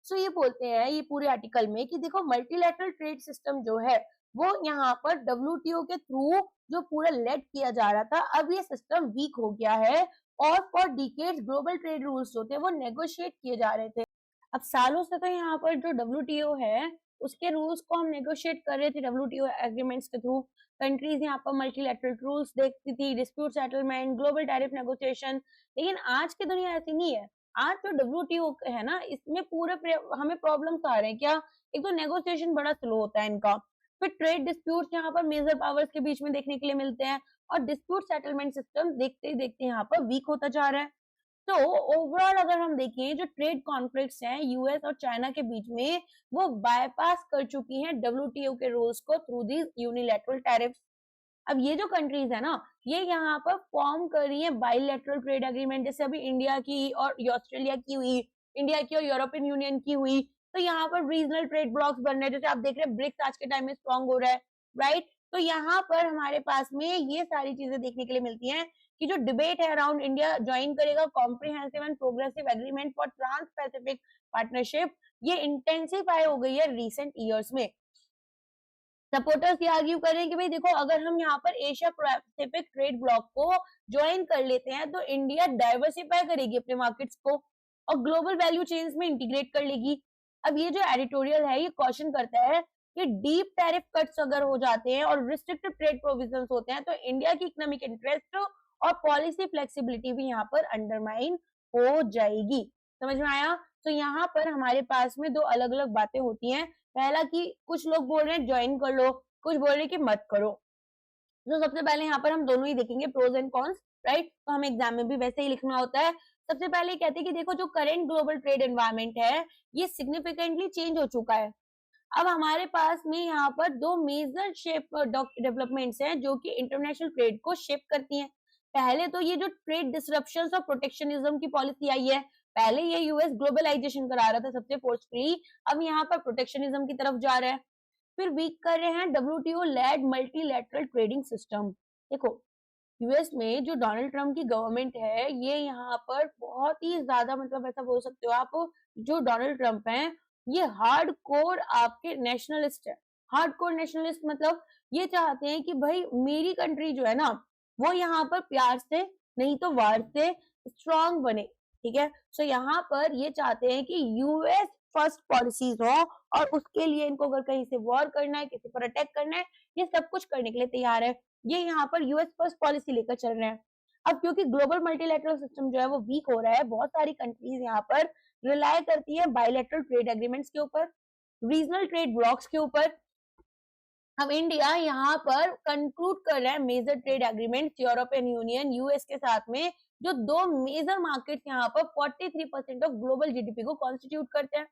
सो ये बोलते हैं ये पूरे आर्टिकल में कि देखो मल्टीलैटरल ट्रेड सिस्टम जो है वो यहाँ पर WTO के थ्रू जो पूरा लेड किया जा रहा था, अब ये सिस्टम वीक हो गया है और for decades global trade rules जो थे वो नेगोशिएट किए जा रहे थे। अब सालों से तो यहाँ पर जो WTO है उसके रूल्स को हम नेगोशिएट कर रहे थे WTO एग्रीमेंट्स के थ्रू। कंट्रीज यहाँ पर मल्टीलैटरल रूल्स देखती थी, dispute settlement, global tariff negotiation, लेकिन आज की दुनिया ऐसी नहीं है। आज जो WTO है ना, इसमें पूरे हमें प्रॉब्लम्स आ रहे हैं। क्या, एक तो नेगोशिएशन बड़ा स्लो होता है इनका, फिर ट्रेड डिस्प्यूट्स यहाँ पर मेजर पावर्स के बीच में देखने के लिए मिलते हैं, और डिस्प्यूट सेटलमेंट सिस्टम देखते ही देखते यहाँ पर वीक होता जा रहा है। तो ओवरऑल अगर हम देखें जो ट्रेड कॉन्फ्लिक्ट्स हैं यूएस और चाइना के बीच में, वो बायपास कर चुकी हैं WTO के रूल्स को थ्रू दीज यूनिलैटरल टैरिफ्स। अब ये जो कंट्रीज है ना, ये यहाँ पर फॉर्म कर रही है बाइलैटरल ट्रेड एग्रीमेंट, जैसे अभी इंडिया की और ऑस्ट्रेलिया की हुई, इंडिया की और यूरोपियन यूनियन की हुई। तो यहाँ पर रीजनल ट्रेड ब्लॉक्स बन रहे हैं, जैसे आप देख रहे हैं ब्रिक्स आज के टाइम में स्ट्रॉन्ग हो रहा है, राइट। तो यहाँ पर हमारे पास में ये सारी चीजें देखने के लिए मिलती हैं कि जो डिबेट है अराउंड इंडिया ज्वाइन करेगा comprehensive and progressive agreement for trans Pacific partnership, ये इंटेंसिफाई हो गई है रिसेंट ईयर्स में। सपोर्टर्स ये आर्ग्यू कर रहे हैं कि भाई देखो, अगर हम यहाँ पर एशिया पैसिफिक ट्रेड ब्लॉक को ज्वाइन कर लेते हैं तो इंडिया डाइवर्सिफाई करेगी अपने मार्केट्स को और ग्लोबल वैल्यू चेन्स में इंटीग्रेट कर लेगी। अब ये जो एडिटोरियल है ये क्वेश्चन करता है कि डीप टैरिफ कट्स अगर हो जाते हैं और रिस्ट्रिक्टिव ट्रेड प्रोविजंस होते हैं तो इंडिया की इकोनॉमिक इंटरेस्ट और पॉलिसी फ्लेक्सिबिलिटी भी यहाँ पर अंडरमाइन हो जाएगी। समझ में आया। तो यहाँ पर हमारे पास में दो अलग अलग बातें होती हैं। पहला कि कुछ लोग बोल रहे हैं ज्वाइन कर लो, कुछ बोल रहे हैं कि मत करो। तो सबसे पहले यहाँ पर हम दोनों ही देखेंगे, प्रोज एंड कॉन्स, राइट। तो हमें एग्जाम में भी वैसे ही लिखना होता है। सबसे पहले कहते हैं कि देखो जो करेंट ग्लोबल ट्रेड एनवायरनमेंट है ये सिग्निफिकेंटली चेंज हो चुका है। अब हमारे पास में यहाँ पर दो मेजर शेप डेवलपमेंट्स हैं जो कि इंटरनेशनल ट्रेड को शेप करती हैं। पहले तो ये जो ट्रेड डिसरप्शंस और प्रोटेक्शनिज्म की पॉलिसी आई है, पहले ये यूएस ग्लोबलाइजेशन करा रहा था सबसे फोर्सफुली, अब यहाँ पर प्रोटेक्शनिज्म की तरफ जा रहा है। फिर वीक कर रहे हैं WTO led multilateral trading system. देखो यूएस में जो डोनाल्ड ट्रम्प की गवर्नमेंट है ये यहाँ पर बहुत ही ज्यादा, मतलब ऐसा बोल सकते हो आप, जो डोनाल्ड ट्रम्प हैं ये हार्ड कोर आपके नेशनलिस्ट है। हार्ड कोर नेशनलिस्ट मतलब ये चाहते हैं कि भाई मेरी कंट्री जो है ना वो यहाँ पर प्यार से नहीं तो वार से स्ट्रांग बने, ठीक है। सो यहाँ पर ये चाहते हैं कि यूएस फर्स्ट पॉलिसीज हो और उसके लिए इनको अगर कहीं से वॉर करना है, किसी पर अटैक करना है, ये सब कुछ करने के लिए तैयार है। ये यहाँ पर यूएस फर्स्ट पॉलिसी लेकर चल रहे हैं। अब क्योंकि ग्लोबल मल्टीलैटरल सिस्टम जो है वो वीक हो रहा है, बहुत सारी कंट्रीज यहाँ पर रिलाय करती है बायलैटरल ट्रेड एग्रीमेंट्स के ऊपर, रीजनल ट्रेड ब्लॉक्स के ऊपर। अब इंडिया यहाँ पर कंक्लूड कर रहा है major trade agreement European Union US के साथ में, जो दो मेजर मार्केट्स यहाँ पर 43% ऑफ ग्लोबल जीडीपी को कॉन्स्टिट्यूट करते हैं।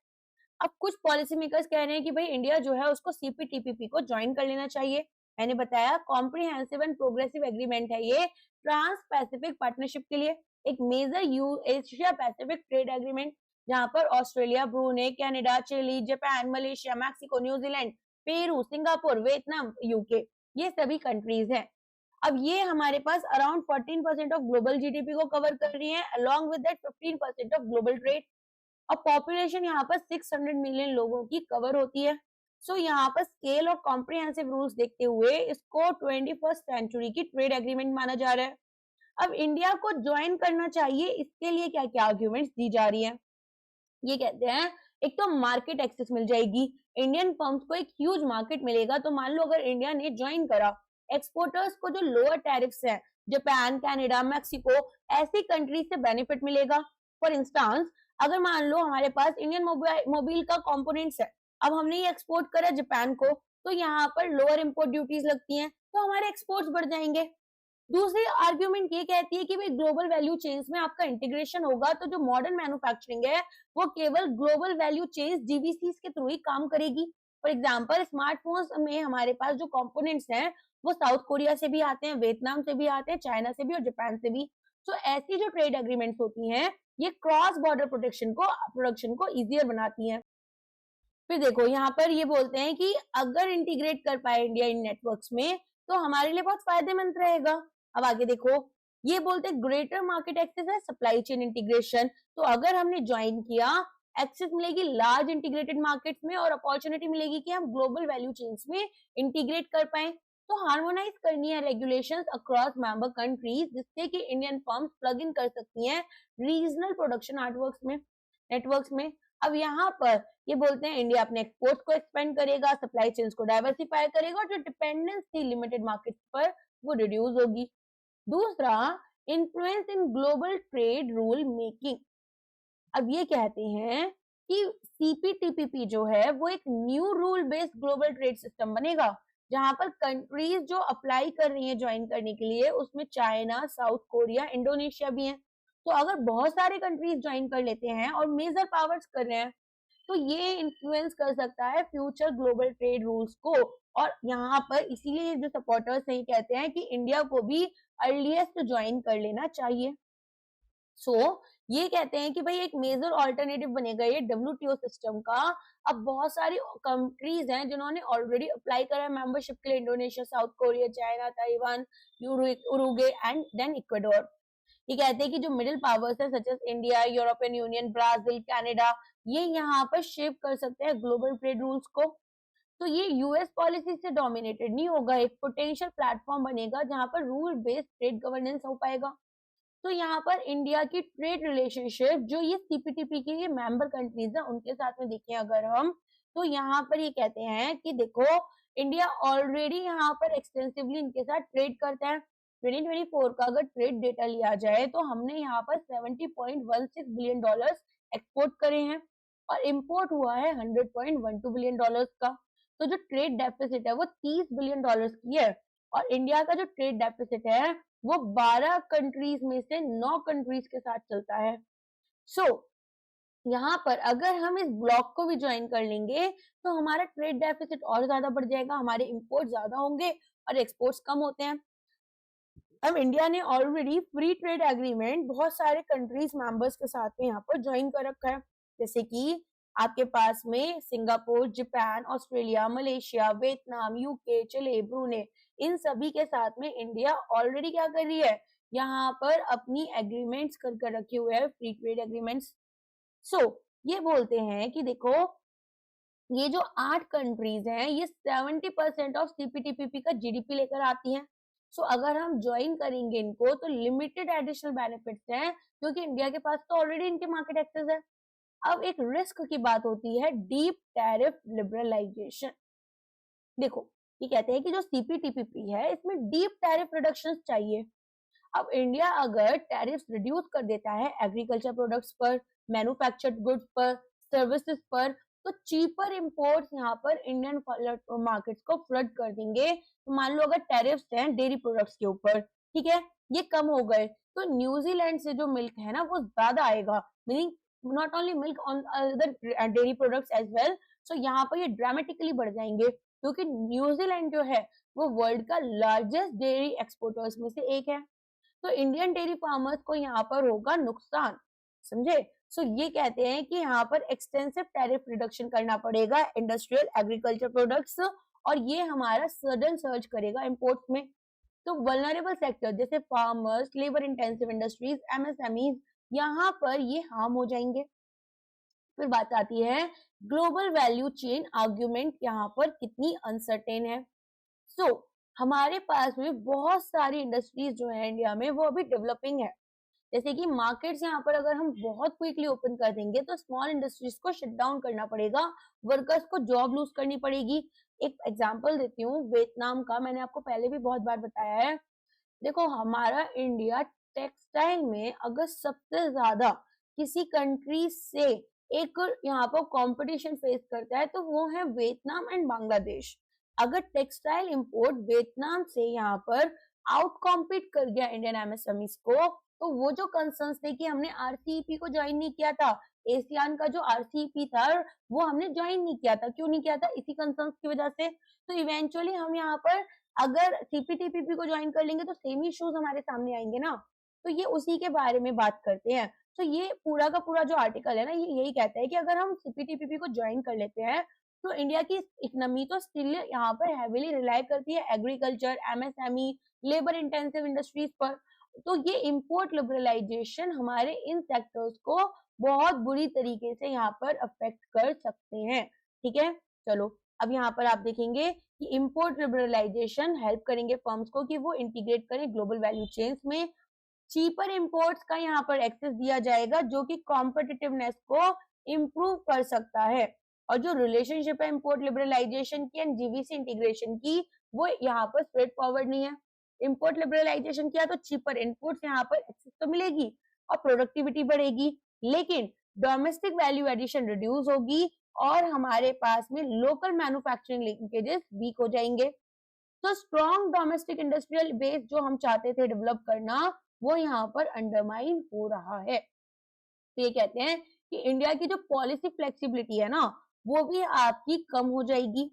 अब कुछ पॉलिसी मेकर्स कह रहे हैं कि भाई इंडिया जो है उसको CPTPP को ज्वाइन कर लेना चाहिए। मैंने बताया कॉम्प्रिहेंसिव एंड प्रोग्रेसिव एग्रीमेंट है ये ट्रांस पैसिफिक पार्टनरशिप के लिए, एक मेजर यू एशिया पैसिफिक ट्रेड एग्रीमेंट जहां पर Australia, Brunei, Canada, Chile, Japan, Malaysia, Mexico, New Zealand, Peru, Singapore, Vietnam, UK, ये सभी कंट्रीज हैं। अब ये हमारे पास अराउंड 14% ऑफ ग्लोबल जीडीपी को कवर कर रही है, along with that 15% of global trade. अब पॉपुलेशन यहाँ पर 600 मिलियन लोगों की कवर होती है। सो यहाँ पर स्केल और कॉम्प्रिहेंसिव रूल्स देखते हुए इसको 21st सेंचुरी की ट्रेड एग्रीमेंट माना जा रहा है। अब इंडिया को ज्वाइन करना चाहिए, इसके लिए क्या क्या आर्ग्यूमेंट्स दी जा रही है? ये कहते हैं एक तो मार्केट एक्सेस मिल जाएगी, इंडियन फर्म्स को एक ह्यूज मार्केट मिलेगा। तो मान लो अगर इंडिया ने ज्वाइन करा, एक्सपोर्टर्स को जो लोअर टैरिफ्स हैं, जापान, कनाडा, मैक्सिको, ऐसी कंट्रीज से बेनिफिट मिलेगा। फॉर इंस्टांस अगर मान लो हमारे पास इंडियन मोबाइल का कंपोनेंट्स है, अब हमने ये एक्सपोर्ट करा जापान को, तो यहाँ पर लोअर इंपोर्ट ड्यूटीज लगती हैं, तो हमारे एक्सपोर्ट्स बढ़ जाएंगे। दूसरी आर्ग्यूमेंट ये कहती है कि भाई ग्लोबल वैल्यू चेन्स में आपका इंटीग्रेशन होगा, तो जो मॉडर्न मैन्युफैक्चरिंग है वो केवल ग्लोबल वैल्यू चेन्स जीवीसीज के थ्रू ही काम करेगी। फॉर एग्जांपल स्मार्टफोन्स में हमारे पास जो कंपोनेंट्स हैं वो साउथ कोरिया से भी आते हैं, वियतनाम से भी आते हैं, चाइना से भी और जापान से भी। तो ऐसी जो ट्रेड एग्रीमेंट्स होती हैं ये क्रॉस बॉर्डर प्रोडक्शन को इजियर बनाती हैं। फिर देखो यहाँ पर ये बोलते हैं कि अगर इंटीग्रेट कर पाए इंडिया इन नेटवर्क्स में तो हमारे लिए बहुत फायदेमंद रहेगा। अब आगे देखो, ये बोलते हैं ग्रेटर मार्केट एक्सेस है, सप्लाई चेन इंटीग्रेशन। तो अगर हमने ज्वाइन किया, एक्सेस मिलेगी लार्ज इंटीग्रेटेड मार्केट्स में और अपॉर्चुनिटी मिलेगी कि हम ग्लोबल वैल्यू चेन्स में इंटीग्रेट कर पाए। तो हार्मोनाइज करनी है रेगुलेशंस अक्रॉस मेंबर कंट्रीज, जिससे कि इंडियन फर्म्स प्लग इन कर सकती हैं रीजनल प्रोडक्शन नेटवर्क्स में। अब यहाँ पर ये बोलते हैं इंडिया अपने एक्सपोर्ट को एक्सपेंड करेगा, सप्लाई चेन्स को डाइवर्सिफाई करेगा और जो डिपेंडेंस थी लिमिटेड मार्केट्स पर वो रिड्यूस होगी। दूसरा, influence in global trade rule making. अब ये कहते हैं कि CPTPP जो है वो एक new rule based global trade system बनेगा, जहां पर कंट्रीज जो अप्लाई कर रही हैं ज्वाइन करने के लिए उसमें चाइना, साउथ कोरिया, इंडोनेशिया भी हैं। तो अगर बहुत सारे कंट्रीज ज्वाइन कर लेते हैं और मेजर पावर्स कर रहे हैं तो ये इन्फ्लुएंस कर सकता है फ्यूचर ग्लोबल ट्रेड रूल्स को। और यहाँ पर इसीलिए जो सपोर्टर्स हैं कहते हैं कि इंडिया को भी अर्लीस्ट ज्वाइन कर लेना चाहिए। ये कहते हैं कि भाई एक मेजर ऑल्टरनेटिव बनेगा ये WTO सिस्टम का। अब बहुत सारी कंट्रीज हैं जिन्होंने ऑलरेडी अप्लाई करा है मेंबरशिप के लिए, Indonesia, South Korea, China, Taiwan, Uruguay and then Ecuador. ये कहते हैं कि जो मिडिल पावर्स है such as India, European Union, Brazil, Canada, ये यहाँ पर शेप कर सकते हैं ग्लोबल ट्रेड रूल्स को। तो ये यूएस पॉलिसी से डोमिनेटेड नहीं होगा, एक पोटेंशियल प्लेटफॉर्म बनेगा जहां पर रूल बेस्ड ट्रेड गवर्नेंस हो पाएगा। तो यहाँ पर इंडिया की ट्रेड रिलेशनशिप जो ये CPTPP के ये मेंबर कंट्रीज है उनके साथ में देखें अगर हम, तो यहाँ पर ये कहते हैं कि देखो इंडिया ऑलरेडी यहाँ पर एक्सटेंसिवली इनके साथ ट्रेड करता है। 2024 का अगर ट्रेड डेटा लिया जाए तो हमने यहाँ पर $70.16 बिलियन एक्सपोर्ट करे हैं और इंपोर्ट हुआ है $100.12 बिलियन का। तो जो ट्रेड डेफिसिट है वो $30 बिलियन की है और इंडिया का जो ट्रेड डेफिसिट है वो 12 कंट्रीज में से 9 कंट्रीज के साथ चलता है। यहाँ पर अगर हम इस ब्लॉक को भी ज्वाइन कर लेंगे तो हमारा ट्रेड डेफिसिट और ज्यादा बढ़ जाएगा, हमारे इंपोर्ट ज्यादा होंगे और एक्सपोर्ट्स कम होते हैं। अब इंडिया ने ऑलरेडी फ्री ट्रेड एग्रीमेंट बहुत सारे कंट्रीज मेंबर्स के साथ में यहाँ पर ज्वाइन कर रखा है, जैसे कि आपके पास में Singapore, Japan, Australia, Malaysia, Vietnam, UK, Chile, Brunei, इन सभी के साथ में इंडिया ऑलरेडी क्या कर रही है, यहाँ पर अपनी एग्रीमेंट्स कर रखे हुए हैं, फ्री ट्रेड एग्रीमेंट्स। ये बोलते हैं कि देखो ये जो 8 कंट्रीज हैं ये 70% ऑफ CPTPP का GDP लेकर आती हैं। अगर हम ज्वाइन करेंगे इनको तो लिमिटेड एडिशनल बेनिफिट्स हैं क्योंकि इंडिया के पास तो ऑलरेडी इनके मार्केट एक्सेस है। अब एक रिस्क की बात होती है डीप टैरिफ लिबरलाइजेशन। देखो ये कहते हैं कि जो CPTPP है इसमें डीप टैरिफ रिडक्शंस चाहिए। अब इंडिया अगर टैरिफ्स रिड्यूस कर देता है एग्रीकल्चर प्रोडक्ट्स पर, मैन्युफैक्चर्ड गुड्स पर, सर्विसेज पर, तो चीपर इंपोर्ट्स यहाँ पर इंडियन मार्केट्स को फ्लड कर देंगे। तो मान लो अगर टैरिफ्स हैं डेयरी प्रोडक्ट्स के ऊपर, ठीक है, ये कम हो गए तो न्यूजीलैंड से जो मिल्क है ना वो ज्यादा आएगा, meaning not only milk, on other dairy products as well. So यहाँ पर ये ड्रामेटिकली बढ़ जाएंगे, क्योंकि न्यूजीलैंड जो है वो वर्ल्ड का लार्जेस्ट डेयरी एक्सपोर्टर्स में से एक है। तो इंडियन डेयरी फार्मर्स को यहाँ पर होगा नुकसान, समझे। सो ये कहते हैं कि यहाँ पर एक्सटेंसिव टैरिफ रिडक्शन करना पड़ेगा इंडस्ट्रियल एग्रीकल्चर प्रोडक्ट्स, और ये हमारा सडन सर्ज करेगा इंपोर्ट्स में। तो वल्नरेबल सेक्टर जैसे farmers, labour intensive industries, MSMEs, यहाँ पर ये हार्म हो जाएंगे। फिर बात आती है ग्लोबल वैल्यू चेन आर्ग्यूमेंट, यहाँ पर कितनी अनसर्टेन है। सो हमारे पास में बहुत सारी इंडस्ट्रीज जो है इंडिया में वो अभी डेवलपिंग है। जैसे कि मार्केट्स यहाँ पर अगर हम बहुत क्विकली ओपन कर देंगे तो स्मॉल इंडस्ट्रीज को शट डाउन करना पड़ेगा, वर्कर्स को जॉब लूज करनी पड़ेगी। एक एग्जांपल देती हूँ वियतनाम का, मैंने आपको पहले भी बहुत बार बताया है। देखो हमारा इंडिया टेक्सटाइल में अगर सबसे ज्यादा किसी कंट्री से एक यहाँ पर कंपटीशन फेस करता है तो वो है वियतनाम एंड बांग्लादेश। अगर टेक्सटाइल इंपोर्ट वियतनाम से यहाँ पर आउट कॉम्पीट कर गया इंडियन एमएसएमईज को, तो वो जो कंसर्न्स थे कि हमने आरसीईपी को ज्वाइन नहीं किया था, एशियान का जो आरसीईपी था वो हमने ज्वाइन नहीं किया था, क्यों नहीं किया था, इसी कंसर्न्स की वजह से। तो इवेंचुअली हम यहाँ पर अगर सीपीटीपीपी को ज्वाइन कर लेंगे तो सेम इश्यूज हमारे सामने आएंगे ना। तो ये उसी के बारे में बात करते हैं। तो ये पूरा का पूरा जो आर्टिकल है ना, ये यही कहता है कि अगर हम सीपीटीपीपी को ज्वाइन कर लेते हैं तो इंडिया की इकोनॉमी तो स्टिल यहाँ पर हैवीली रिलाई करती है agriculture, MSME, labour intensive industries पर। तो ये इंपोर्ट लिबरलाइजेशन हमारे इन सेक्टर्स को बहुत बुरी तरीके से यहाँ पर अफेक्ट कर सकते हैं, ठीक है। चलो अब यहाँ पर आप देखेंगे कि इंपोर्ट लिबरलाइजेशन हेल्प करेंगे फर्म्स को कि वो इंटीग्रेट करें ग्लोबल वैल्यू चेन्स में। चीपर इंपोर्ट्स का यहाँ पर एक्सेस दिया जाएगा जो कि कॉम्पिटिटिवनेस को इम्प्रूव कर सकता है। और जो रिलेशनशिप है इंपोर्ट लिबरलाइजेशन की एंड जीवीसी इंटीग्रेशन की, वो यहाँ पर स्ट्रेट फॉरवर्ड नहीं है। इंपोर्ट लिबरलाइजेशन किया तो चीपर इनपुट्स यहाँ पर एक्सेस तो मिलेगी और प्रोडक्टिविटी बढ़ेगी, लेकिन डोमेस्टिक वैल्यू एडिशन रिड्यूस होगी और हमारे पास में लोकल मैन्युफैक्चरिंग लिंकेजेस वीक हो जाएंगे। तो स्ट्रॉन्ग डोमेस्टिक इंडस्ट्रियल बेस जो हम चाहते थे डेवलप करना, वो यहाँ पर अंडरमाइन हो रहा है। तो ये कहते हैं कि इंडिया की जो पॉलिसी फ्लेक्सिबिलिटी है ना, वो भी आपकी कम हो जाएगी।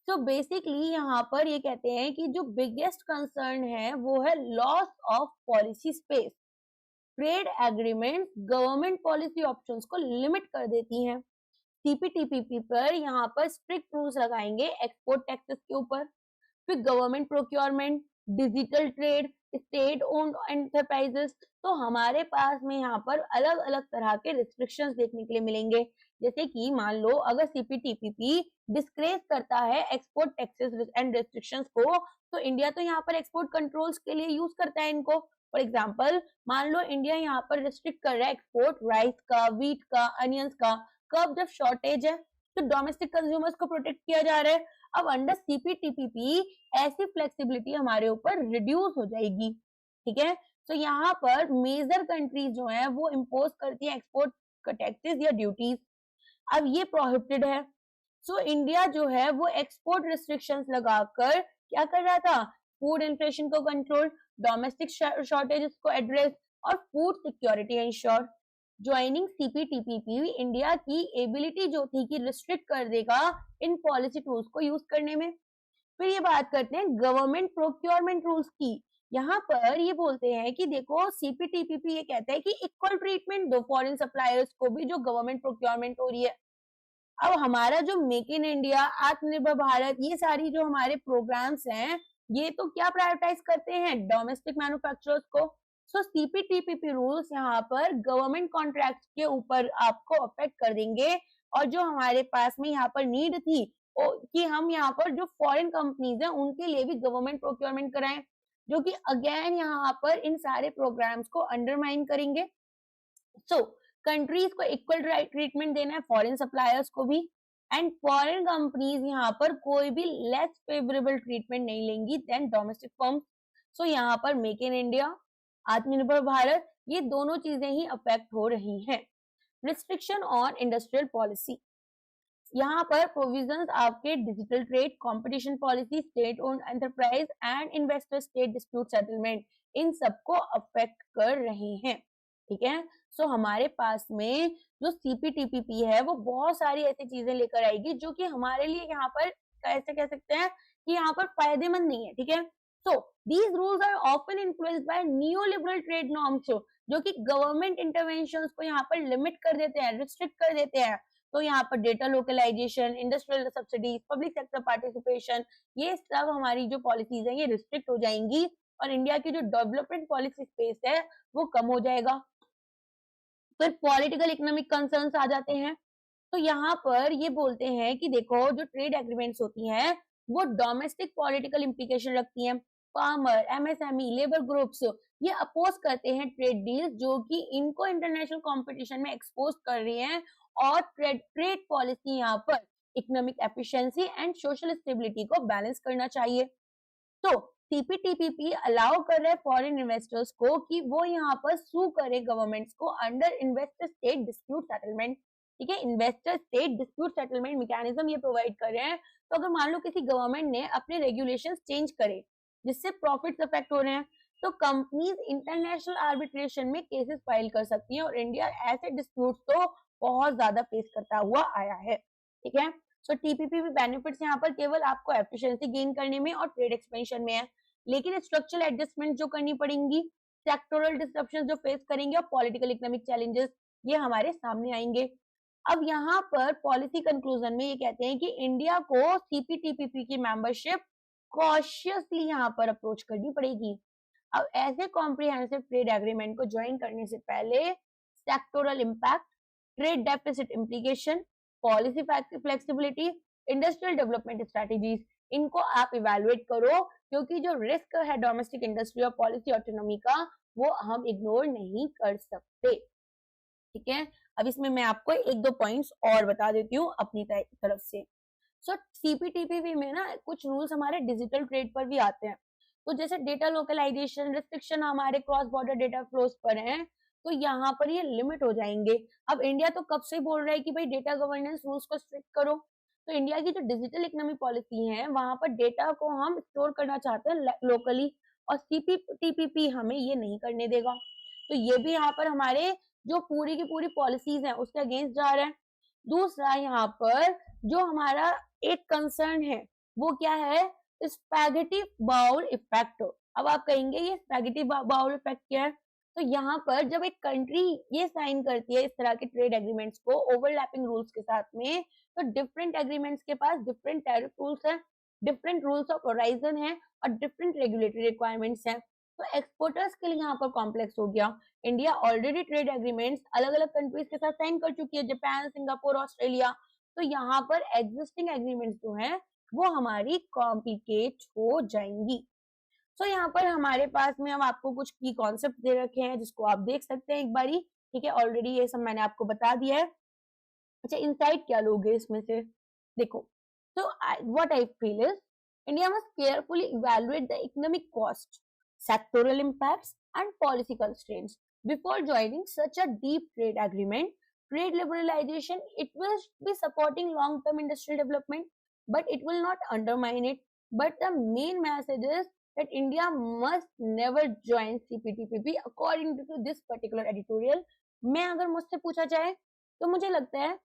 तो बेसिकली यहाँ पर ये कहते हैं कि जो बिगेस्ट कंसर्न है वो है loss of policy space. Trade agreement government policy options को लिमिट कर देती हैं। सीपीटीपीपी पर यहाँ पर स्ट्रिक्ट रूल्स लगाएंगे एक्सपोर्ट टैक्सेस के ऊपर। फिर government procurement, digital trade, state owned enterprises, तो हमारे पास में यहाँ पर अलग अलग तरह के रिस्ट्रिक्शंस देखने के लिए मिलेंगे। जैसे कि मान लो अगर सीपीटीपीपी डिस्क्रेज करता है एक्सपोर्ट टैक्सेस एंड रिस्ट्रिक्शंस को, तो इंडिया तो यहाँ पर एक्सपोर्ट कंट्रोल्स के लिए यूज करता है इनको। फॉर एग्जाम्पल मान लो इंडिया यहाँ पर रिस्ट्रिक्ट कर रहा है एक्सपोर्ट राइस का, व्हीट का, अनियंस का, कब जब शॉर्टेज है तो डोमेस्टिक कंज्यूमर्स को प्रोटेक्ट किया जा रहा है। अब अंडर सीपीटीपीपी ऐसी फ्लेक्सिबिलिटी हमारे ऊपर रिड्यूस हो जाएगी, ठीक है। तो यहाँ पर मेजर कंट्रीज जो है वो इम्पोज करती है एक्सपोर्ट टैक्सेस या ड्यूटीज, अब ये प्रोहिबिटेड है। सो इंडिया जो है वो एक्सपोर्ट रिस्ट्रिक्शंस लगाकर क्या कर रहा था, फूड इन्फ्लेशन को कंट्रोल, डोमेस्टिक शॉर्टेजेस को एड्रेस और food security ensure. Joining CPTPP India की एबिलिटी जो थी कि रिस्ट्रिक्ट कर देगा इन पॉलिसी टूल्स को यूज करने में। फिर ये बात करते हैं गवर्नमेंट प्रोक्योरमेंट रूल्स की। यहाँ पर ये बोलते हैं कि देखो सीपीटीपीपी ये कहता है कि इक्वल ट्रीटमेंट दो फॉरेन सप्लायर्स को भी जो गवर्नमेंट प्रोक्योरमेंट हो रही है। अब हमारा जो मेक इन इंडिया, आत्मनिर्भर भारत, ये सारी जो हमारे प्रोग्राम्स हैं, ये तो क्या प्रायोरिटाइज करते हैं, डोमेस्टिक मैन्युफैक्चरर्स को। सो सीपीटीपीपी रूल्स यहाँ पर गवर्नमेंट कॉन्ट्रैक्ट के ऊपर आपको अफेक्ट कर देंगे। और जो हमारे पास में यहाँ पर नीड थी कि हम यहाँ पर जो फॉरेन कंपनीज हैं उनके लिए भी गवर्नमेंट प्रोक्योरमेंट कराएं, जो कि अगेन यहाँ पर इन सारे प्रोग्राम्स को अंडरमाइन करेंगे। सो कंट्रीज को इक्वल ट्रीटमेंट देना है, फॉरेन सप्लायर्स को भी, एंड फॉरेन कंपनीज यहाँ पर कोई भी लेस फेवरेबल ट्रीटमेंट नहीं लेंगी देन डोमेस्टिक फर्म्स। सो यहाँ पर मेक इन इंडिया, आत्मनिर्भर भारत, ये दोनों चीजें ही अफेक्ट हो रही हैं। रिस्ट्रिक्शन ऑन इंडस्ट्रियल पॉलिसी, यहाँ पर प्रोविजंस आपके digital trade, competition policy, state owned enterprise and investor state dispute settlement, इन सबको अफेक्ट कर रहे हैं, ठीक है। सो हमारे पास में जो CPTPP है वो बहुत सारी ऐसी चीजें लेकर आएगी जो कि हमारे लिए यहाँ पर कैसे कह सकते हैं कि यहाँ पर फायदेमंद नहीं है, ठीक है। So these rules are often influenced by neoliberal trade norms, जो कि गवर्नमेंट इंटरवेंशंस को यहाँ पर लिमिट कर देते हैं, रिस्ट्रिक्ट कर देते हैं। तो यहाँ पर data localisation, industrial subsidies, public sector participation, ये सब हमारी जो पॉलिसीज है ये रिस्ट्रिक्ट हो जाएंगी और इंडिया की जो डेवलपमेंट पॉलिसी स्पेस है वो कम हो जाएगा। फिर पॉलिटिकल इकोनॉमिक कंसर्न्स आ जाते हैं। तो यहाँ पर ये बोलते हैं कि देखो जो ट्रेड एग्रीमेंट्स होती हैं वो डोमेस्टिक पॉलिटिकल इम्प्लीकेशन रखती हैं। फार्मर, MSME, लेबर ग्रुप्स ये अपोज करते हैं ट्रेड डील्स जो कि इनको इंटरनेशनल कंपटीशन में एक्सपोज कर रही हैं और ट्रेड पॉलिसी यहाँ पर economic efficiency and social stability को बैलेंस करना चाहिए। तो CPTPP अलाउ कर रहा है फॉरेन इन्वेस्टर्स को कि वो यहाँ पर सू करे गवर्नमेंट्स को under investor state dispute settlement, ठीक है। Investor state dispute settlement mechanism ये प्रोवाइड कर रहे हैं। तो अगर मान लो किसी गवर्नमेंट ने अपने रेगुलेशंस चेंज करे जिससे प्रॉफिट्स अफेक्ट हो रहे हैं तो कंपनीज इंटरनेशनल आर्बिट्रेशन में केसेस फाइल कर सकती हैं और इंडिया ऐसे डिस्प्यूट तो बहुत ज्यादा फेस करता हुआ आया है, ठीक है। सो TPP बेनिफिट्स यहाँ पर केवल आपको एफिशिएंसी गेन करने में और ट्रेड एक्सपेंशन में है, लेकिन स्ट्रक्चरल एडजस्टमेंट जो करनी पड़ेंगी, सेक्टोरल डिसरप्शन जो फेस करेंगे और पॉलिटिकल इकोनॉमिक चैलेंजेस ये हमारे सामने आएंगे। अब यहाँ पर पॉलिसी कंक्लूजन में ये कहते हैं कि इंडिया को CPTPP की मेंबरशिप कॉशियसली यहाँ पर अप्रोच करनी पड़ेगी। अब ऐसे कॉम्प्रिहेंसिव ट्रेड एग्रीमेंट को ज्वाइन करने से पहले sectoral impact, trade deficit implication, policy flexibility, industrial development strategies, इनको आप इवेलुएट करो क्योंकि जो रिस्क है डोमेस्टिक इंडस्ट्री और पॉलिसी ऑटोनॉमी का वो हम इग्नोर नहीं कर सकते, ठीक है। अब इसमें मैं आपको एक दो पॉइंट्स और बता देती हूँ अपनी तरफ से। सो CPTPP में ना कुछ रूल्स हमारे डिजिटल ट्रेड पर भी आते हैं। तो जैसे डेटा लोकलाइजेशन रिस्ट्रिक्शन हमारे क्रॉस बॉर्डर डेटा फ्लोज पर हैं, तो यहाँ पर ये लिमिट हो जाएंगे। अब इंडिया तो कब से बोल रहा है कि भाई डेटा गवर्नेंस रूल्स को स्ट्रिक्ट करो। तो इंडिया की जो डिजिटल इकोनॉमी पॉलिसी है वहां पर डेटा को हम स्टोर करना चाहते हैं लोकली और CPTPP हमें ये नहीं करने देगा। तो ये भी यहाँ पर हमारे जो पूरी की पूरी पॉलिसीज हैं उसके अगेंस्ट जा रहे हैं। दूसरा यहाँ पर जो हमारा एक कंसर्न है वो क्या है, स्पैगेटी बाउल इफेक्ट। अब आप कहेंगे ये स्पैगेटी बाउल इफेक्ट क्या है। तो यहाँ पर जब एक कंट्री ये साइन करती है इस तरह के ट्रेड एग्रीमेंट्स को ओवरलैपिंग रूल्स के साथ में, तो डिफरेंट एग्रीमेंट्स के पास डिफरेंट टैरिफ रूल्स हैं, डिफरेंट रूल्स ऑफ होराइजन है और डिफरेंट रेगुलेटरी रिक्वायरमेंट्स हैं। तो एक्सपोर्टर्स के लिए यहाँ पर कॉम्प्लेक्स हो गया। इंडिया ऑलरेडी ट्रेड एग्रीमेंट्स अलग अलग कंट्रीज के साथ साइन कर चुकी है, जापान, सिंगापुर, ऑस्ट्रेलिया। तो यहाँ पर एग्जिस्टिंग एग्रीमेंट्स जो हैं वो हमारी कॉम्प्लिकेट हो जाएंगी। सो यहाँ पर हमारे पास में हम आपको कुछ की कॉन्सेप्ट दे रखे हैं जिसको आप देख सकते हैं एक बारी, ठीक है। ऑलरेडी ये सब मैंने आपको बता दिया है। अच्छा, इनसाइट क्या लोगे इसमें से, देखो। तो what I feel is India must carefully evaluate the economic cost, sectoral impacts and policy constraints before joining such a deep trade agreement. Trade liberalization, it will be supporting long-term industrial development, but it will not undermine it. But the main message is that India must never join CPTPP according to this particular editorial. मैं अगर मुझसे पूछा जाए तो मुझे लगता है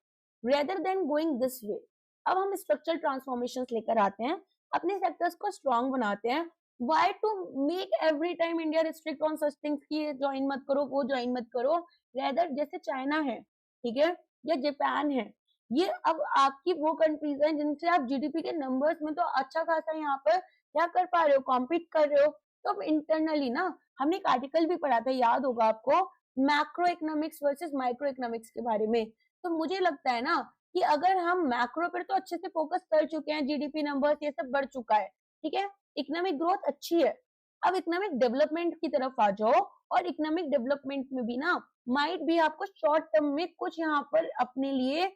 rather than going this way, अब हम स्ट्रक्चरल ट्रांसफॉर्मेशंस लेकर आते हैं, अपने सेक्टर्स को स्ट्रॉन्ग बनाते हैं। Why to make every time India restrict on such things कि ज्वाइन मत करो, वो ज्वाइन मत करो। रेदर जैसे चाइना है, ठीक है, या जापान है, ये अब आपकी वो कंट्रीज हैं जिनसे आप GDP के नंबर्स में तो अच्छा खासा यहाँ पर क्या कर पा रहे हो, कॉम्पीट कर रहे हो। तो अब इंटरनली ना हमने एक आर्टिकल भी पढ़ा था, याद होगा आपको, macro economics versus micro economics के बारे में। तो मुझे लगता है ना कि अगर हम मैक्रो पर तो अच्छे से फोकस कर चुके हैं, GDP नंबर्स ये सब बढ़ चुका है, ठीक है, इकोनॉमिक ग्रोथ अच्छी है। अब इकोनॉमिक डेवलपमेंट की तरफ आ जाओ और इकोनॉमिक डेवलपमेंट में भी ना माइट भी आपको शॉर्ट टर्म में कुछ यहाँ पर अपने लिए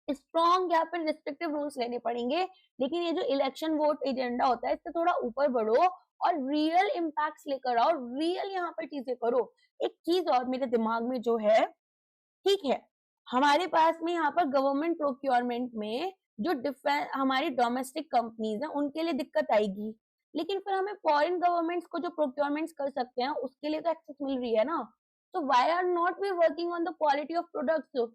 स्ट्रॉन्ग या फिर रिस्ट्रिक्टिव रूल्स लेने पड़ेंगे, लेकिन ये जो इलेक्शन वोट एजेंडा होता है इससे थोड़ा ऊपर बढ़ो और रियल इम्पैक्ट्स लेकर आओ, रियल यहाँ पर चीजें करो। एक चीज और मेरे दिमाग में जो है, ठीक है, हमारे पास में यहाँ पर गवर्नमेंट प्रोक्योरमेंट में जो हमारी डोमेस्टिक कंपनीज हैं उनके लिए दिक्कत आएगी, लेकिन फिर हमें फॉरेन गवर्नमेंट्स को जो प्रोक्योरमेंट्स कर सकते हैं उसके लिए तो एक्सेस मिल रही है ना। तो why are not we working on the quality of products?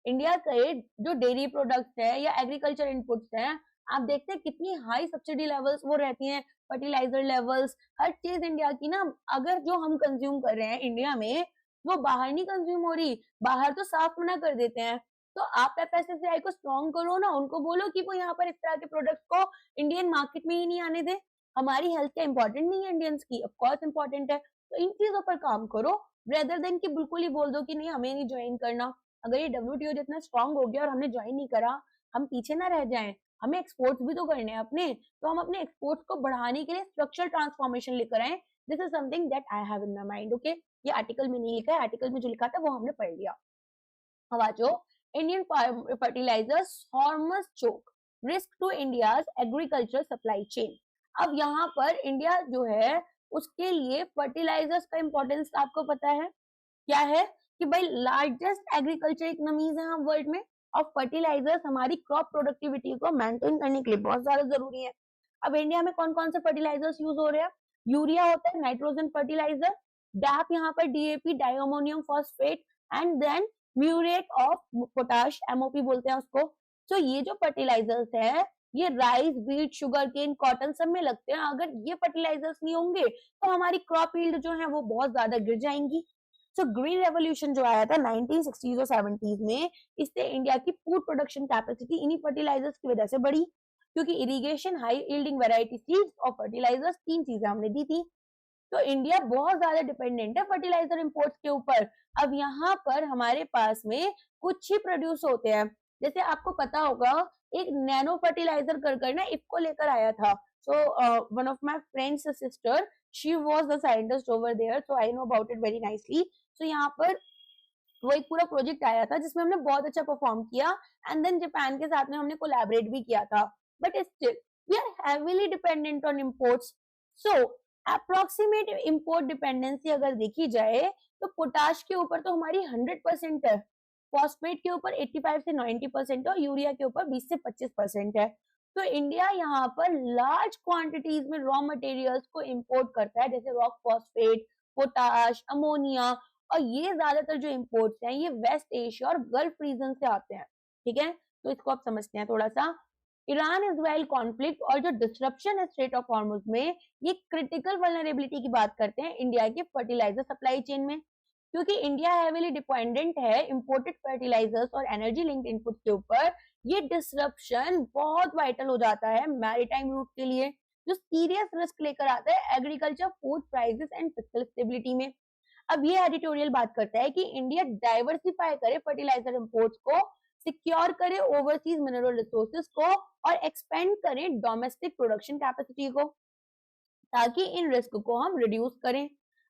India के जो डेयरी प्रोडक्ट्स है या एग्रीकल्चर इनपुट्स हैं, आप देखते हैं कितनी हाई सब्सिडी लेवल्स वो रहती हैं, फर्टिलाइजर लेवल्स, हर चीज इंडिया की ना, अगर जो हम कंज्यूम कर रहे हैं इंडिया में वो बाहर नहीं कंज्यूम हो रही, बाहर तो साफ मना कर देते हैं। तो आप एफएसएसएआई को स्ट्रॉन्ग करो ना, उनको बोलो कि वो यहाँ पर इस तरह के प्रोडक्ट्स को इंडियन मार्केट में ही नहीं आने दे। हमारी हेल्थ क्या इंपॉर्टेंट नहीं है इंडियंस की? ऑफ कोर्स इंपॉर्टेंट है। तो इन चीजों पर काम करो, रेदर देन कि बिल्कुल ही बोल दो कि नहीं हमें नहीं ज्वाइन करना। अगर ये डब्ल्यूटीओ जितना स्ट्रांग हो गया और हमने ज्वाइन नहीं करा, हम पीछे ना रह जाएं, हमें एक्सपोर्ट्स भी तो करने हैं अपने, तो हम अपने एक्सपोर्ट्स को बढ़ाने के लिए स्ट्रक्चरल ट्रांसफॉर्मेशन लेकर आए। This is something that I have in my mind. Okay, ये आर्टिकल में नहीं लिखा है, आर्टिकल में जो लिखा था वो हमने पढ़ लिया। हवाजो Indian fertilisers Hormuz choke risk to India's agriculture supply chain. अब यहाँ पर इंडिया जो है उसके लिए फर्टिलाइजर्स का इंपॉर्टेंस आपको पता है क्या है, कि भाई लार्जेस्ट एग्रीकल्चर इकोनॉमीज है हम वर्ल्ड में, और फर्टिलाइजर्स हमारी क्रॉप प्रोडक्टिविटी को मेंटेन करने के लिए बहुत ज्यादा जरूरी है। अब इंडिया में कौन कौन से फर्टिलाइजर्स यूज हो रहे हैं? यूरिया होता है, नाइट्रोजन फर्टिलाइजर, डैप यहाँ पर DAP diammonium phosphate, and then muriate of potash, MOP बोलते हैं उसको। तो ये जो फर्टिलाइजर्स है ये rice, wheat, sugar cane, cotton सब में लगते हैं। अगर ये फर्टिलाइजर्स नहीं होंगे तो हमारी क्रॉप यील्ड जो है वो बहुत ज्यादा गिर जाएंगी। सो ग्रीन रेवोल्यूशन जो आया था 1960s और 70s में, इससे इंडिया की फूड प्रोडक्शन कैपेसिटी इन्हीं फर्टिलाइजर्स की वजह से बढ़ी, क्योंकि irrigation, high yielding variety seeds और फर्टिलाइजर्स, तीन चीजें हमने दी थी। तो इंडिया बहुत ज्यादा डिपेंडेंट है फर्टिलाइजर इंपोर्ट्स के ऊपर। अब यहाँ पर हमारे पास में कुछ ही प्रोड्यूस होते हैं, जैसे आपको पता होगा एक नैनो फर्टिलाइजर कर ना इफको लेकर आया था। So one of my friend's sister, she was the scientist over there, so I know about it very nicely. So यहाँ पर वो एक पूरा प्रोजेक्ट आया था जिसमें हमने बहुत अच्छा परफॉर्म किया, एंड देन जापान के साथ में हमने कोलैबोरेट भी किया था, but still we are heavily dependent on imports. So approximate import dependency अगर देखी जाए तो पोटाश के ऊपर तो हमारी 100% है, फॉस्फेट के ऊपर 85 से 90% है, और यूरिया के ऊपर 20 से 25% है। तो इंडिया यहाँ पर लार्ज क्वांटिटीज में रॉ मटेरियल्स को इंपोर्ट करता है, जैसे रॉक फॉस्फेट, पोटाश, अमोनिया, और ये ज्यादातर जो इंपोर्ट्स हैं ये वेस्ट एशिया और गल्फ रीजन से आते हैं। ठीक है, तो इसको आप समझते हैं थोड़ा सा। ईरान इजराइल कॉन्फ्लिक्ट और जो डिसरप्शन है स्ट्रेट ऑफ हॉर्मुज में, ये क्रिटिकल वल्नरेबिलिटी की बात करते हैं इंडिया के फर्टिलाइजर सप्लाई चेन में, क्योंकि इंडिया हेवीली डिपेंडेंट है इंपोर्टेड फर्टिलाइजर्स और एनर्जी लिंक्ड इनपुट के ऊपर। ये डिसरप्शन बहुत वाइटल हो जाता है मैरीटाइम रूट के लिए, जो सीरियस रिस्क लेकर आता है agriculture, food prices and fiscal stability में। अब ये एडिटोरियल बात करता है कि इंडिया डाइवर्सिफाई करे फर्टिलाइजर इंपोर्ट्स को, सिक्योर करे ओवरसीज मिनरल रिसोर्सेज को, और एक्सपेंड करें डोमेस्टिक प्रोडक्शन कैपेसिटी को, ताकि इन रिस्क को हम रिड्यूस करें।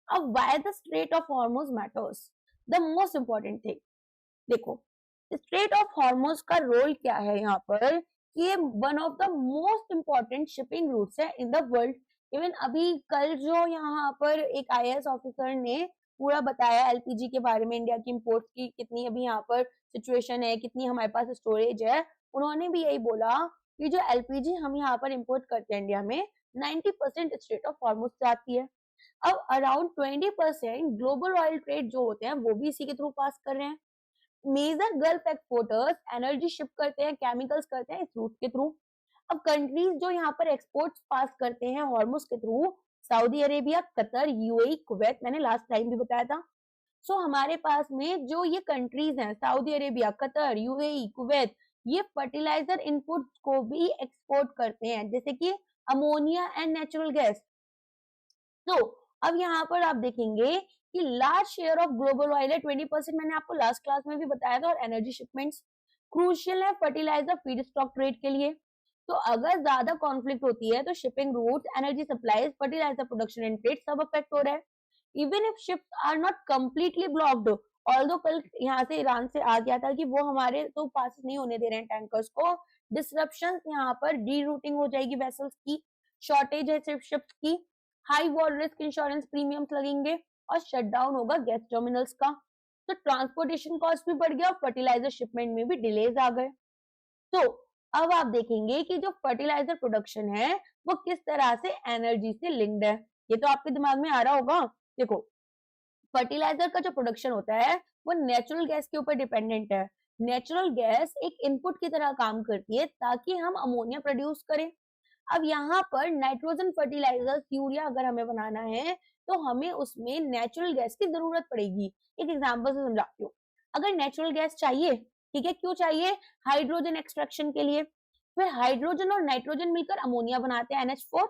अब why the strait of Hormuz matters, the most important thing, देखो स्ट्रेट ऑफ हॉर्मुज का रोल क्या है यहाँ पर, ये one of the most important shipping routes है इन द वर्ल्ड। इवन अभी कल जो यहाँ पर एक आईएएस ऑफिसर ने पूरा बताया एलपीजी के बारे में, इंडिया की इंपोर्ट्स की कितनी अभी यहाँ पर सिचुएशन है, कितनी हमारे पास स्टोरेज है, उन्होंने भी यही बोला कि जो एलपीजी हम यहाँ पर इंपोर्ट करते हैं इंडिया में 90% स्ट्रेट ऑफ हॉर्मुज से आती है। अब अराउंड 20% ग्लोबल ऑयल ट्रेड जो होते हैं वो भी इसी के थ्रू पास कर रहे हैं। Major Gulf exporters energy ship करते हैं, केमिकल्स करते हैं इस रूट के थ्रू। अब कंट्रीज जो यहाँ पर एक्सपोर्ट्स पास करते हैं हॉर्मुज के through, Saudi Arabia, Qatar, UAE, Kuwait, मैंने लास्ट टाइम भी बताया था। सो हमारे पास में जो ये कंट्रीज हैं Saudi Arabia, Qatar, UAE, Kuwait, ये फर्टिलाइजर इनपुट्स को भी एक्सपोर्ट करते हैं, जैसे कि अमोनिया एंड नेचुरल गैस। तो अब यहाँ पर आप देखेंगे कि large share of global oil है 20%, मैंने आपको लास्ट क्लास में भी बताया था, और एनर्जी शिपमेंट्स क्रूशियल है फर्टिलाइजर फीड स्टॉक ट्रेड के लिए। तो अगर ज्यादा कॉन्फ्लिक्ट होती है तो shipping routes, energy supplies, fertiliser production and trade सब अफेक्ट हो रहा है। Even if ships are not completely blocked, although कल यहाँ से ईरान से आ गया था कि वो हमारे तो पास नहीं होने दे रहे हैं टैंकर्स को, डिसरप्शन यहाँ पर डी रूटिंग हो जाएगी वेसल्स की, शॉर्टेज है सिर्फ शिप्स की, high war risk insurance premiums लगेंगे, और शट डाउन होगा गैस टर्मिनल्स का। तो ट्रांसपोर्टेशन कॉस्ट भी बढ़ गया और फर्टिलाइजर शिपमेंट में भी डिलेज आ गए। तो अब आप देखेंगे कि जो फर्टिलाइजर प्रोडक्शन है वो किस तरह से एनर्जी से लिंक्ड है, ये तो आपके दिमाग में आ रहा होगा। देखो फर्टिलाइजर का जो प्रोडक्शन होता है वो नेचुरल गैस के ऊपर डिपेंडेंट है। नेचुरल गैस एक इनपुट की तरह काम करती है ताकि हम अमोनिया प्रोड्यूस करें। अब यहाँ पर नाइट्रोजन फर्टिलाइजर्स यूरिया अगर हमें बनाना है तो हमें उसमें नेचुरल गैस की जरूरत पड़ेगी। एक एग्जांपल से समझाती हूँ। अगर नेचुरल गैस चाहिए, ठीक है, क्यों चाहिए? हाइड्रोजन एक्सट्रैक्शन के लिए। फिर हाइड्रोजन और नाइट्रोजन मिलकर अमोनिया बनाते हैं NH4।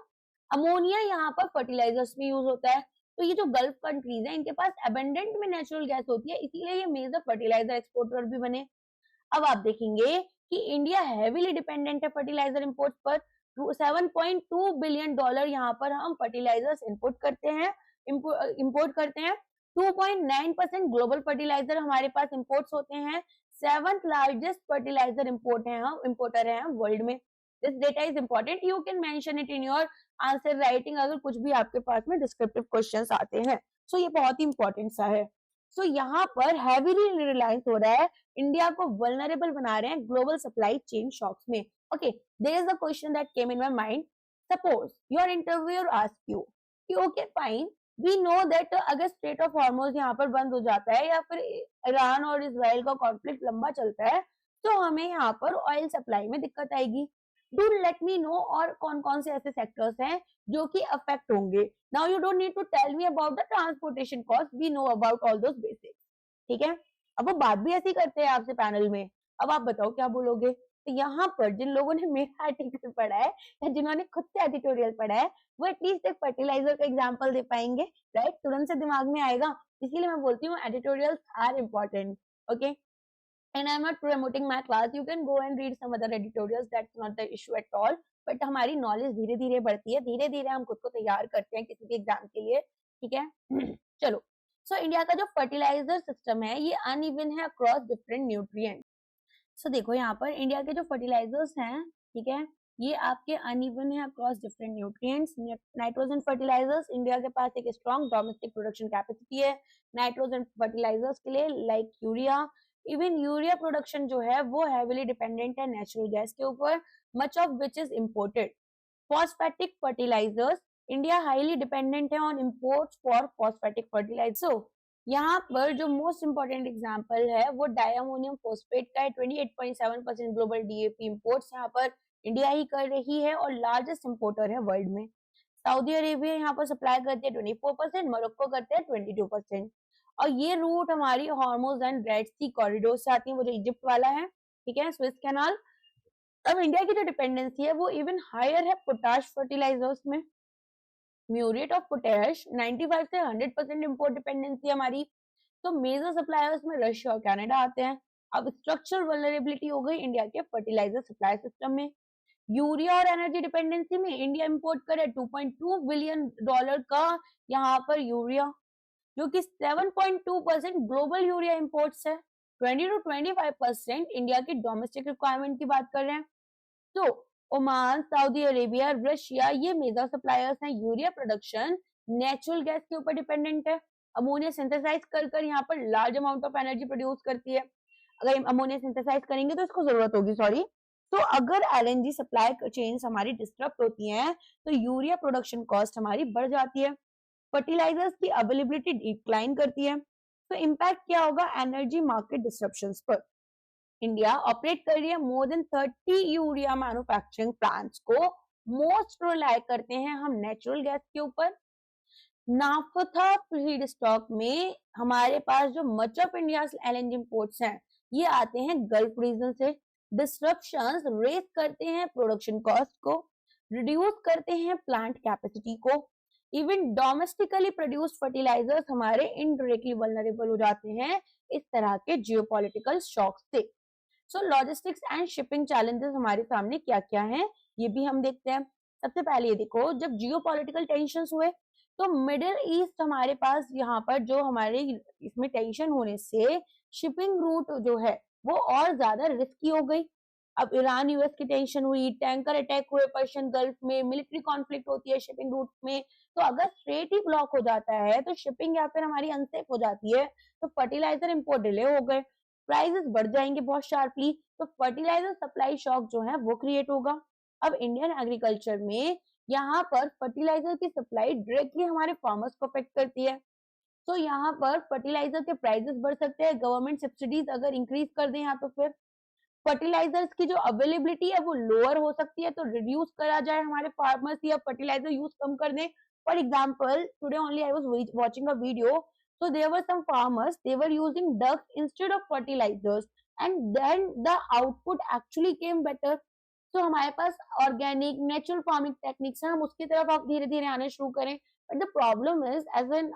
अमोनिया यहाँ पर फर्टिलाइजर्स में यूज होता है। तो ये जो गल्फ कंट्रीज है इनके पास अबेंडेंट में नेचुरल गैस होती है, इसीलिए ये मेजर फर्टिलाइजर एक्सपोर्टर भी बने। अब आप देखेंगे कि इंडिया हैवीली डिपेंडेंट है फर्टिलाइजर इंपोर्ट पर। $7.2 बिलियन यहाँ पर हम फर्टिलाइजर्स इंपोर्ट करते हैं। 2.9% ग्लोबल फर्टिलाइजर हमारे पास इंपोर्ट्स होते हैं। 7th लार्जेस्ट फर्टिलाइजर इंपोर्टर है हम वर्ल्ड में। This data is important, you can mention it in your answer writing अगर कुछ भी आपके पास में डिस्क्रिप्टिव क्वेश्चंस आते हैं। सो ये बहुत ही इंपॉर्टेंट सा है। सो यहाँ पर हैवीली रिलायंस हो रहा है, इंडिया को वल्नरेबल बना रहे हैं ग्लोबल सप्लाई चेन शॉक्स में। Okay, there is a question that came in my mind. Suppose your interviewer ask you कि okay fine, we know that अगर स्ट्रेट ऑफ हॉर्मुज यहाँ पर बंद हो जाता है या फिर ईरान और इजराइल का कॉन्फ्लिक्ट लंबा चलता है तो हमें यहाँ पर ऑयल सप्लाई में दिक्कत आएगी। डू लेट मी नो और कौन कौन से ऐसे सेक्टर्स हैं जो कि अफेक्ट होंगे। Now you don't need to tell me about the transportation cost, we know about all those basics. ठीक है, अब वो बात भी ऐसी करते हैं आपसे पैनल में। अब आप बताओ क्या बोलोगे। तो यहाँ पर जिन लोगों ने मेरा आर्टिकल पढ़ा है या जिन्होंने खुद से एडिटोरियल पढ़ा है वो एटलीस्ट एक फर्टिलाइजर का एग्जांपल दे पाएंगे, राइट? तुरंत से दिमाग में आएगा। इसीलिए मैं बोलती हूँ editorials are important. Okay, and I'm not promoting my class, you can go and read some other editorials, that's not the issue at all। But हमारी नॉलेज धीरे धीरे बढ़ती है, धीरे धीरे हम खुद को तैयार करते हैं किसी भी एग्जाम के लिए। ठीक है चलो, सो इंडिया का जो फर्टिलाइजर सिस्टम है ये अनइवन है अक्रॉस डिफरेंट न्यूट्रिएंट। सो देखो यहाँ पर इंडिया के जो फर्टिलाइजर्स हैं, ठीक है, ये आपके अनइवन है across different nutrients. Nitrogen fertilisers, India के पास एक स्ट्रॉन्ग डोमेस्टिक प्रोडक्शन कैपेसिटी है नाइट्रोजन फर्टिलाइजर्स के लिए, like urea. Even urea production जो है वो हैवीली डिपेंडेंट है नेचुरल गैस के ऊपर, much of which is imported. Phosphatic fertilisers, India highly dependent है on imports for phosphatic fertiliser. So यहाँ पर जो मोस्ट इंपॉर्टेंट एग्जांपल है वो डायमोनियम फॉस्फेट का है। 28.7% ग्लोबल डीएपी इंपोर्ट्स यहाँ पर इंडिया ही कर रही है और लार्जेस्ट इंपोर्टर है वर्ल्ड में। सऊदी अरेबिया यहाँ पर सप्लाई करती है 24%, मोरक्को करते हैं 22%। और ये रूट हमारी Hormuz and Red Sea corridor से आती है, वो जो इजिप्ट वाला है, ठीक है, स्विस कैनाल। अब इंडिया की जो डिपेंडेंसी है वो इवन हायर है पोटाश फर्टिलाइजर्स में। म्यूरेट ऑफ पोटैश 95 से 100% इंपोर्ट डिपेंडेंसी हमारी। तो मेजर सप्लायर्स में रशिया और कनाडा आते हैं। अब स्ट्रक्चरल वल्नरेबिलिटी हो गई इंडिया के फर्टिलाइजर सप्लाई सिस्टम में। यूरिया और एनर्जी डिपेंडेंसी में इंडिया इंपोर्ट करे $2.2 बिलियन का यहाँ पर यूरिया, जो कि 7.2% ग्लोबल यूरिया इंपोर्ट्स है। 20 to 25% इंडिया की डोमेस्टिक रिक्वायरमेंट की बात कर रहे हैं। तो ओमान, सऊदी अरेबिया, रशिया ये मेजर सप्लायर्स हैं। यूरिया प्रोडक्शन नेचुरल गैस के ऊपर डिपेंडेंट है। अमोनिया सिंथेसाइज कर यहाँ पर large amount of energy produce करती है। अगर अमोनिया सिंथेसाइज करेंगे तो इसको जरूरत होगी, सॉरी। तो अगर एलएनजी सप्लाई चेन्स हमारी डिस्टर्ब होती हैं तो यूरिया प्रोडक्शन कॉस्ट हमारी बढ़ जाती है, फर्टिलाइजर्स की अवेलेबिलिटी डिक्लाइन करती है। तो इम्पैक्ट क्या होगा एनर्जी मार्केट डिस्ट्रप्शंस पर। इंडिया ऑपरेट कर रही है more than 30 urea manufacturing plants को। मोस्ट रिलाय करते हैं हम नेचुरल गैस के ऊपर। नाफ्था फीड स्टॉक में हमारे पास जो much of India LNG imports हैं ये आते हैं गल्फ रीजन से। डिस्ट्रप्शंस रेज करते हैं प्रोडक्शन कॉस्ट को, रिड्यूस करते हैं प्लांट कैपेसिटी को। इवन डोमेस्टिकली प्रोड्यूस्ड फर्टिलाइजर्स हमारे इनडायरेक्टली वल्नरेबल हो जाते हैं इस तरह के जियोपॉलिटिकल शॉक से। सो लॉजिस्टिक्स एंड शिपिंग चैलेंजेस हमारे सामने क्या क्या हैं ये भी हम देखते हैं। सबसे पहले ये देखो, जब जियोपॉलिटिकल टेंशंस हुए तो मिडिल ईस्ट हमारे पास यहाँ पर जो हमारे इसमें टेंशन होने से शिपिंग रूट जो है वो और ज्यादा रिस्की हो गई। अब ईरान यूएस की टेंशन हुई, टैंकर अटैक हुए पर्शियन गल्फ में, मिलिट्री कॉन्फ्लिक्ट होती है शिपिंग रूट में। तो अगर स्ट्रेट ही ब्लॉक हो जाता है तो शिपिंग या फिर हमारी अनसेफ हो जाती है, तो फर्टिलाइजर इंपोर्ट डिले हो गए, प्राइसेस बढ़ जाएंगे बहुत शार्पली, तो फर्टिलाइजर सप्लाई शॉक जो है वो क्रिएट होगा। अब इंडियन एग्रीकल्चर में यहाँ पर फर्टिलाइजर की सप्लाई डायरेक्टली हमारे फार्मर्स को अफेक्ट करती है। तो यहाँ पर फर्टिलाइजर के प्राइसेस बढ़ सकते हैं, गवर्नमेंट सब्सिडीज अगर इंक्रीज कर दें यहाँ, तो फिर फर्टिलाइजर्स की जो अवेलेबिलिटी है वो लोअर हो सकती है, तो रिड्यूस करा जाए हमारे फार्मर्स या फर्टिलाइजर यूज कम कर दें। For example, today only I was watching a video, so there were some farmers, they were using ducks instead of fertilizers and then the output actually came better. तो हमारे पास ऑर्गेनिक नेचुरल फार्मिंग टेक्निक्स है, हम उसकी तरफ आप धीरे धीरे आने शुरू करें। But the problem is as an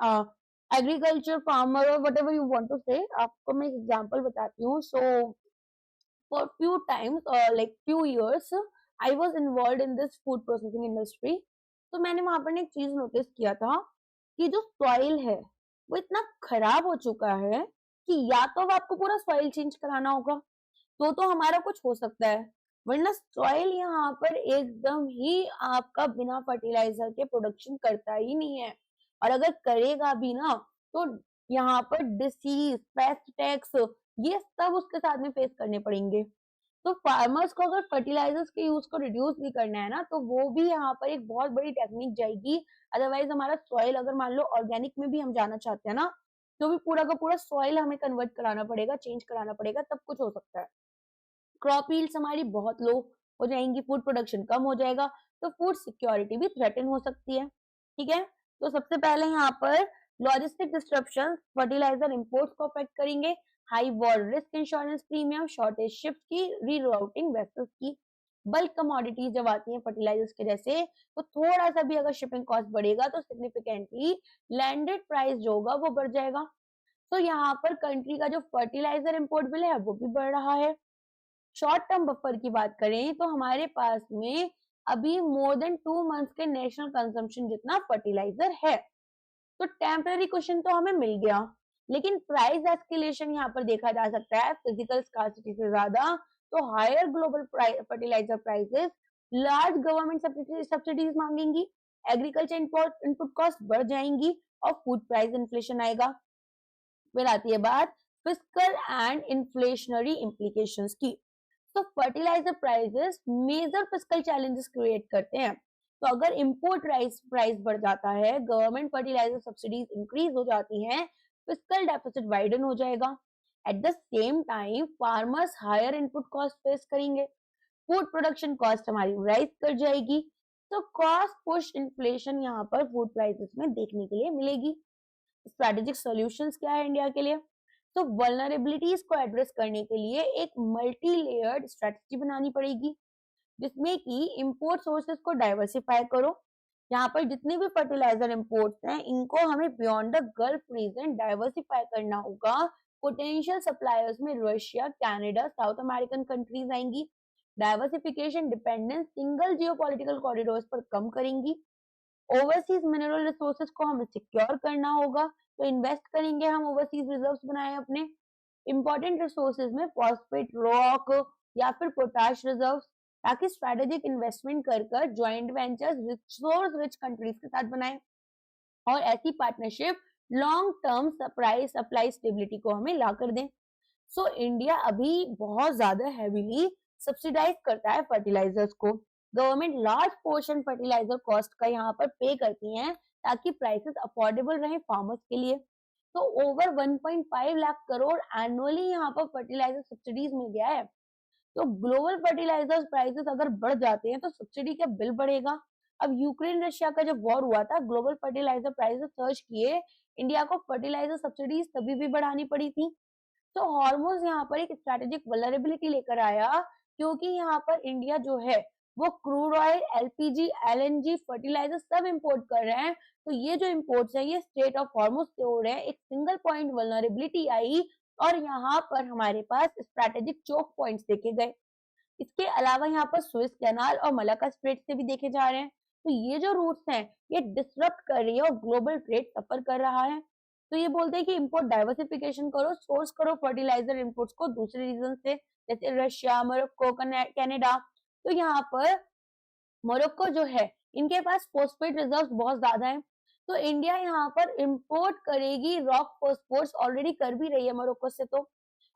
agriculture farmer और whatever you want to say, आपको मैं एग्जाम्पल बताती हूँ। सो for few times like few years I was involved in this food processing industry। तो मैंने वहां पर एक चीज नोटिस किया था कि जो सॉइल है वो इतना खराब हो चुका है कि या तो अब आपको पूरा सॉइल चेंज कराना होगा तो हमारा कुछ हो सकता है, वरना सॉइल यहाँ पर एकदम ही आपका बिना फर्टिलाइजर के प्रोडक्शन करता ही नहीं है। और अगर करेगा भी ना तो यहाँ पर डिसीज, पेस्ट टैक्स, ये सब उसके साथ में फेस करने पड़ेंगे। तो फार्मर्स को अगर फर्टिलाइजर्स के यूज को रिड्यूस भी करना है ना, तो वो भी यहाँ पर एक बहुत बड़ी टेक्निक जाएगी। अदरवाइज हमारा सॉइल अगर मान लो ऑर्गेनिक में भी हम जाना चाहते हैं ना, तो भी पूरा का पूरा सॉइल हमें कन्वर्ट कराना पड़ेगा, चेंज कराना पड़ेगा, तब कुछ हो सकता है। क्रॉप यील्ड्स हमारी बहुत लो हो जाएंगी, फूड प्रोडक्शन कम हो जाएगा, तो फूड सिक्योरिटी भी थ्रेटन हो सकती है। ठीक है, तो सबसे पहले यहाँ पर लॉजिस्टिक डिस्ट्रप्शन फर्टिलाइजर इंपोर्ट्स को अफेक्ट करेंगे, high war risk insurance premium, shortage ships की, रीरूटिंग वेसल्स की। बल्क कमोडिटीज जब आती हैं फर्टिलाइजर्स के जैसे, तो थोड़ा सा भी अगर शिपिंग कॉस्ट बढ़ेगा तो सिग्निफिकेंटली लैंडेड प्राइस जो होगा वो बढ़ जाएगा। तो यहाँ पर कंट्री का जो फर्टिलाइजर इंपोर्ट बिल है वो भी बढ़ रहा है। शॉर्ट टर्म बफर की बात करें तो हमारे पास में अभी मोर देन 2 मंथ्स के नेशनल कंजम्पशन जितना फर्टिलाइजर है। तो टेम्पररी क्वेश्चन तो हमें मिल गया, लेकिन प्राइस एस्केलेशन यहाँ पर देखा जा सकता है फिजिकल स्कार्सिटी से ज्यादा। तो higher global fertiliser prices, large government subsidies मांगेंगी, एग्रीकल्चर इनपुट कॉस्ट बढ़ जाएंगी और फूड प्राइस इन्फ्लेशन आएगा। फिर आती है बात फिस्कल एंड इन्फ्लेशनरी इम्प्लीकेशंस की। तो fertiliser prices major fiscal challenges create करते हैं। तो अगर इंपोर्ट प्राइस बढ़ जाता है, गवर्नमेंट फर्टिलाइजर सब्सिडीज इंक्रीज हो जाती हैं, फिस्कल डेफिसिट वाइडन हो जाएगा। At the same time farmers higher input cost face करेंगे, फूड प्रोडक्शन कॉस्ट हमारी राइज कर जाएगी। तो कॉस्ट पुश इन्फ्लेशन यहाँ पर फूड प्राइसेस में देखने के लिए मिलेगी। स्ट्रेटेजिक सॉल्यूशंस क्या है इंडिया के लिए? तो वल्नरेबिलिटीज को एड्रेस करने के लिए एक मल्टी लेयर्ड स्ट्रेटजी बनानी पड़ेगी, जिसमें कि इंपोर्ट सोर्सेस को डाइवर्सिफाई करो। यहाँ पर जितने भी फर्टिलाइजर इंपोर्ट्स हैं इनको हमें beyond the Gulf region diversify करना होगा। पोटेंशियल सप्लायर्स में Russia, Canada, South American countries आएंगी। Diversification dependence single geopolitical corridors पर कम करेंगी। ओवरसीज मिनरल रिसोर्सेज को हमें सिक्योर करना होगा, तो इन्वेस्ट करेंगे हम, ओवरसीज रिजर्व्स बनाए अपने। इंपॉर्टेंट रिसोर्सेज में फॉस्फेट रॉक या फिर पोटाश रिजर्व्स, ताकि स्ट्रेटेजिक इन्वेस्टमेंट कर joint ventures resource rich countries के साथ बनाए और ऐसी partnership long term supply stability को हमें ला कर दें। सो इंडिया अभी बहुत ज्यादा हैवीली सब्सिडाइज करता है फर्टिलाइजर्स को। Government large portion fertiliser cost का यहाँ पर पे करती हैं ताकि प्राइसेस अफोर्डेबल रहे फार्मर्स के लिए। तो ओवर 1.5 लाख करोड़ एनुअली यहाँ पर फर्टिलाइजर सब्सिडीज मिल गया है। तो ग्लोबल फर्टिलाइजर प्राइसेस अगर बढ़ जाते हैं तो सब्सिडी का बिल बढ़ेगा। अब यूक्रेन रशिया का जब वॉर हुआ था, ग्लोबल फर्टिलाइजर प्राइसेस सर्ज किए, इंडिया को फर्टिलाइजर सब्सिडीज तभी भी बढ़ानी पड़ी थी। तो हॉर्मोज यहाँ पर एक स्ट्रेटेजिक वल्नरेबिलिटी लेकर आया, क्योंकि यहाँ पर इंडिया जो है वो crude oil, LPG, LNG, fertiliser सब इंपोर्ट कर रहे हैं। तो ये जो इंपोर्ट्स है ये स्टेट ऑफ हॉर्मोज से हो रहे हैं। एक सिंगल पॉइंट वल्नरेबिलिटी आई और यहाँ पर हमारे पास स्ट्रेटेजिक चोक पॉइंट्स देखे गए। इसके अलावा यहाँ पर स्विस कैनाल और मलाका स्ट्रेट से भी देखे जा रहे हैं। तो ये जो रूट्स हैं ये डिसरप्ट कर रही है और ग्लोबल ट्रेड सफर कर रहा है। तो ये बोलते हैं कि इंपोर्ट डाइवर्सिफिकेशन करो, सोर्स करो फर्टिलाइजर इंपोर्ट्स को दूसरे रीजन से, जैसे रशिया, मोरक्को, कनाडा। तो यहाँ पर मोरक्को जो है इनके पास फॉस्फेट रिजर्व्स बहुत ज्यादा है, तो इंडिया यहाँ पर इंपोर्ट करेगी रॉक फॉस्फोर्स, ऑलरेडी कर भी रही है मोरक्को से। तो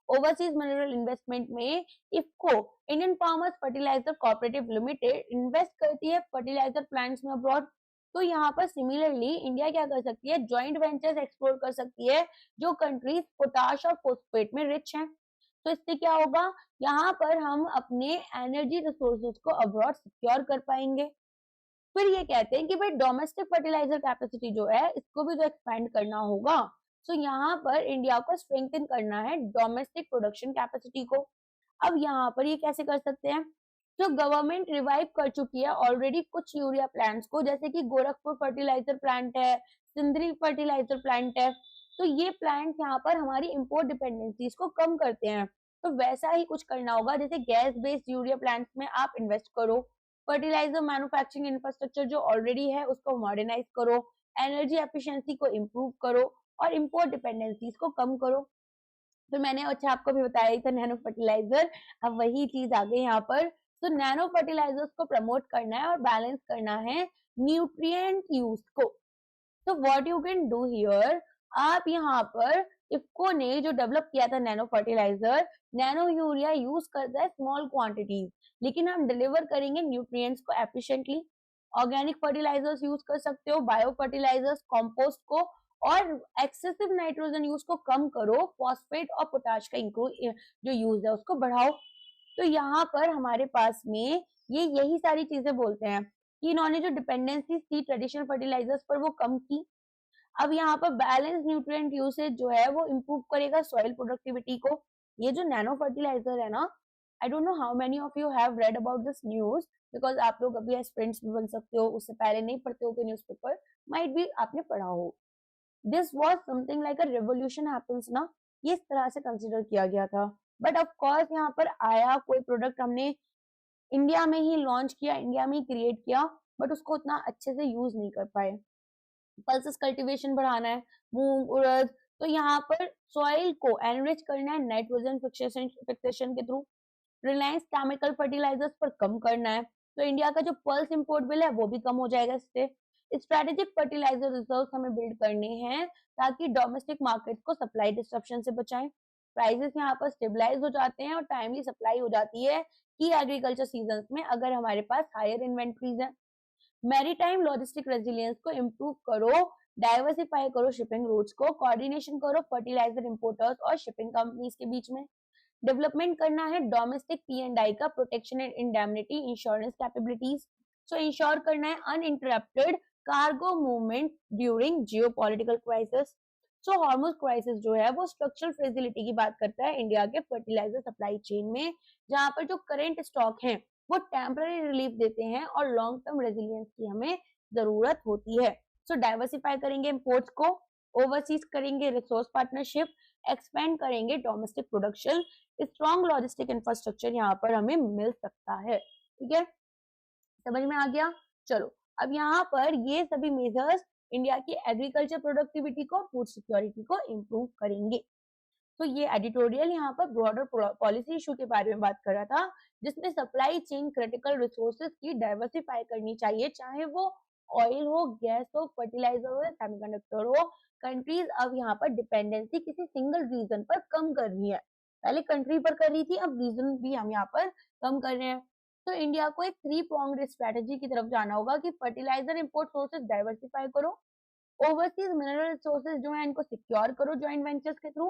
ओवरसीज मिनरल इन्वेस्टमेंट में IFFCO, Indian farmers fertiliser cooperative limited, invest करती है फर्टिलाइजर प्लांट्स में अब्रॉड। तो यहाँ पर सिमिलरली इंडिया क्या कर सकती है, जॉइंट वेंचर्स एक्सप्लोर कर सकती है जो कंट्रीज पोटाश और फोस्फेट में रिच हैं। तो इससे क्या होगा, यहाँ पर हम अपने एनर्जी रिसोर्सेज को अब्रॉड सिक्योर कर पाएंगे। फिर ये कहते हैं कि भाई डोमेस्टिक फर्टिलाइजर कैपेसिटी जो है इसको भी तो एक्सपेंड करना होगा। सो यहाँ पर इंडिया को स्ट्रेंथन करना है डोमेस्टिक प्रोडक्शन कैपेसिटी को। अब यहाँ पर ये कैसे कर सकते हैं, तो गवर्नमेंट रिवाइव कर चुकी है ऑलरेडी कुछ यूरिया प्लांट्स को, जैसे कि गोरखपुर फर्टिलाइजर प्लांट है, सिंदरी फर्टिलाइजर प्लांट है। तो ये प्लांट यहाँ पर हमारी इंपोर्ट डिपेंडेंसीज को कम करते हैं। तो वैसा ही कुछ करना होगा, जैसे गैस बेस्ड यूरिया प्लांट्स में आप इन्वेस्ट करो, फर्टिलाइजर मैन्युफैक्चरिंग इंफ्रास्ट्रक्चर जो ऑलरेडी है उसको मॉडर्नाइज करो, एनर्जी एफिशिएंसी को इम्प्रूव करो और इंपोर्ट डिपेंडेंसीज को कम करो। तो मैंने अच्छा आपको भी बताया ही था नैनो फर्टिलाइजर, अब वही चीज आ गई यहाँ पर। तो नैनो फर्टिलाइजर्स को प्रमोट करना है और बैलेंस करना है न्यूट्रिएंट यूज को। तो what you can do here, आप यहाँ पर इफ्को ने जो डेवलप किया था nano fertiliser, nano urea use करता है स्मॉल क्वांटिटीज, लेकिन हम डिलीवर करेंगे न्यूट्रिएंट्स को एफिशिएंटली। ऑर्गेनिक फर्टिलाइजर्स यूज कर सकते हो, बायो फर्टिलाइजर्स, कंपोस्ट को, और एक्सेसिव नाइट्रोजन यूज को कम करो, फॉस्फेट और पोटाश का जो यूज है उसको बढ़ाओ। तो यहाँ पर हमारे पास में ये यही सारी चीजें बोलते हैं कि इन्होंने जो डिपेंडेंसी थी ट्रेडिशनल फर्टिलाइजर्स पर वो कम की। अब यहाँ पर बैलेंस न्यूट्रिएंट यूसेज जो है वो इम्प्रूव करेगा सॉइल प्रोडक्टिविटी को। ये जो नैनो फर्टिलाइजर है ना, I don't know how many of you have read about this news, because आप लोग अभी एस्पिरेंट्स भी बन सकते हो, उससे पहले नहीं पढ़ते हो न्यूज़पेपर, माइट भी आपने पढ़ा हो। This was something like a revolution happens ना, ये इस तरह से कंसिडर किया गया था। बट ऑफ कोर्स यहाँ पर आया कोई प्रोडक्ट हमने इंडिया में ही लॉन्च किया, इंडिया में ही क्रिएट किया, बट उसको उतना अच्छे से यूज नहीं कर पाए। पल्सेस कल्टीवेशन बढ़ाना है, मूंग उड़द, तो यहाँ पर सॉइल को एनरिच करना है नाइट्रोजन फिक्सेशन के थ्रू। रिलायंस केमिकल फर्टिलाइजर्स पर कम करना है, तो इंडिया का जो पल्स इंपोर्ट बिल है वो भी कम हो जाएगा इससे। स्ट्रेटेजिक फर्टिलाइजर रिजर्व हमें बिल्ड करने हैं ताकि डोमेस्टिक मार्केट को सप्लाई डिस्ट्रप्शन से बचाएं। प्राइसेस यहाँ पर स्टेबलाइज हो जाते हैं और टाइमली सप्लाई हो जाती है कि एग्रीकल्चर सीजन में अगर हमारे पास हायर इन्वेंट्रीज है। मैरीटाइम लॉजिस्टिक रेजिलियंस को इम्प्रूव करो, डाइवर्सिफाई करो शिपिंग रूट्स को, कोऑर्डिनेशन करो फर्टिलाइजर इंपोर्टर्स और शिपिंग कंपनीज के बीच में। डेवलपमेंट करना है डोमेस्टिक पी&आई का protection and indemnity insurance capabilities. So insure करना है uninterrupted cargo movement during geopolitical crisis. So Hormuz crisis जो है वो स्ट्रक्चरल फ्रेजिलिटी की बात करता है इंडिया के फर्टिलाइजर सप्लाई चेन में, जहां पर जो करंट स्टॉक है वो टेम्पररी रिलीफ देते हैं और लॉन्ग टर्म रेजिलियंस की हमें जरूरत होती है। सो डाइवर्सिफाई करेंगे इंपोर्ट्स को, ओवरसीज करेंगे रिसोर्स पार्टनरशिप, एक्सपेंड करेंगे domestic production, strong logistic infrastructure यहाँ पर हमें मिल सकता है। ठीक है, समझ में आ गया। चलो अब यहाँ पर ये सभी मेजर्स इंडिया की एग्रीकल्चर प्रोडक्टिविटी को, फूड सिक्योरिटी को इम्प्रूव करेंगे। तो ये एडिटोरियल यहाँ पर ब्रॉडर पॉलिसी इशू के बारे में बात कर रहा था, जिसमें सप्लाई चेन क्रिटिकल रिसोर्सेज की डाइवर्सिफाई करनी चाहिए, चाहे वो ऑयल हो, गैस हो, फर्टिलाइजर हो या सेमीकंडक्टर हो। कंट्रीज अब यहाँ पर डिपेंडेंसी किसी सिंगल रीजन पर कम कर रही है, पहले कंट्री पर कर रही थी, अब रीजन भी हम यहाँ पर कम कर रहे हैं। तो इंडिया को एक 3 pronged स्ट्रेटेजी की तरफ जाना होगा कि फर्टिलाइजर इंपोर्ट सोर्सेज डाइवर्सिफाई करो, ओवरसीज मिनरल रिसोर्सेज जो है इनको सिक्योर करो जॉइंट वेंचर्स के थ्रू,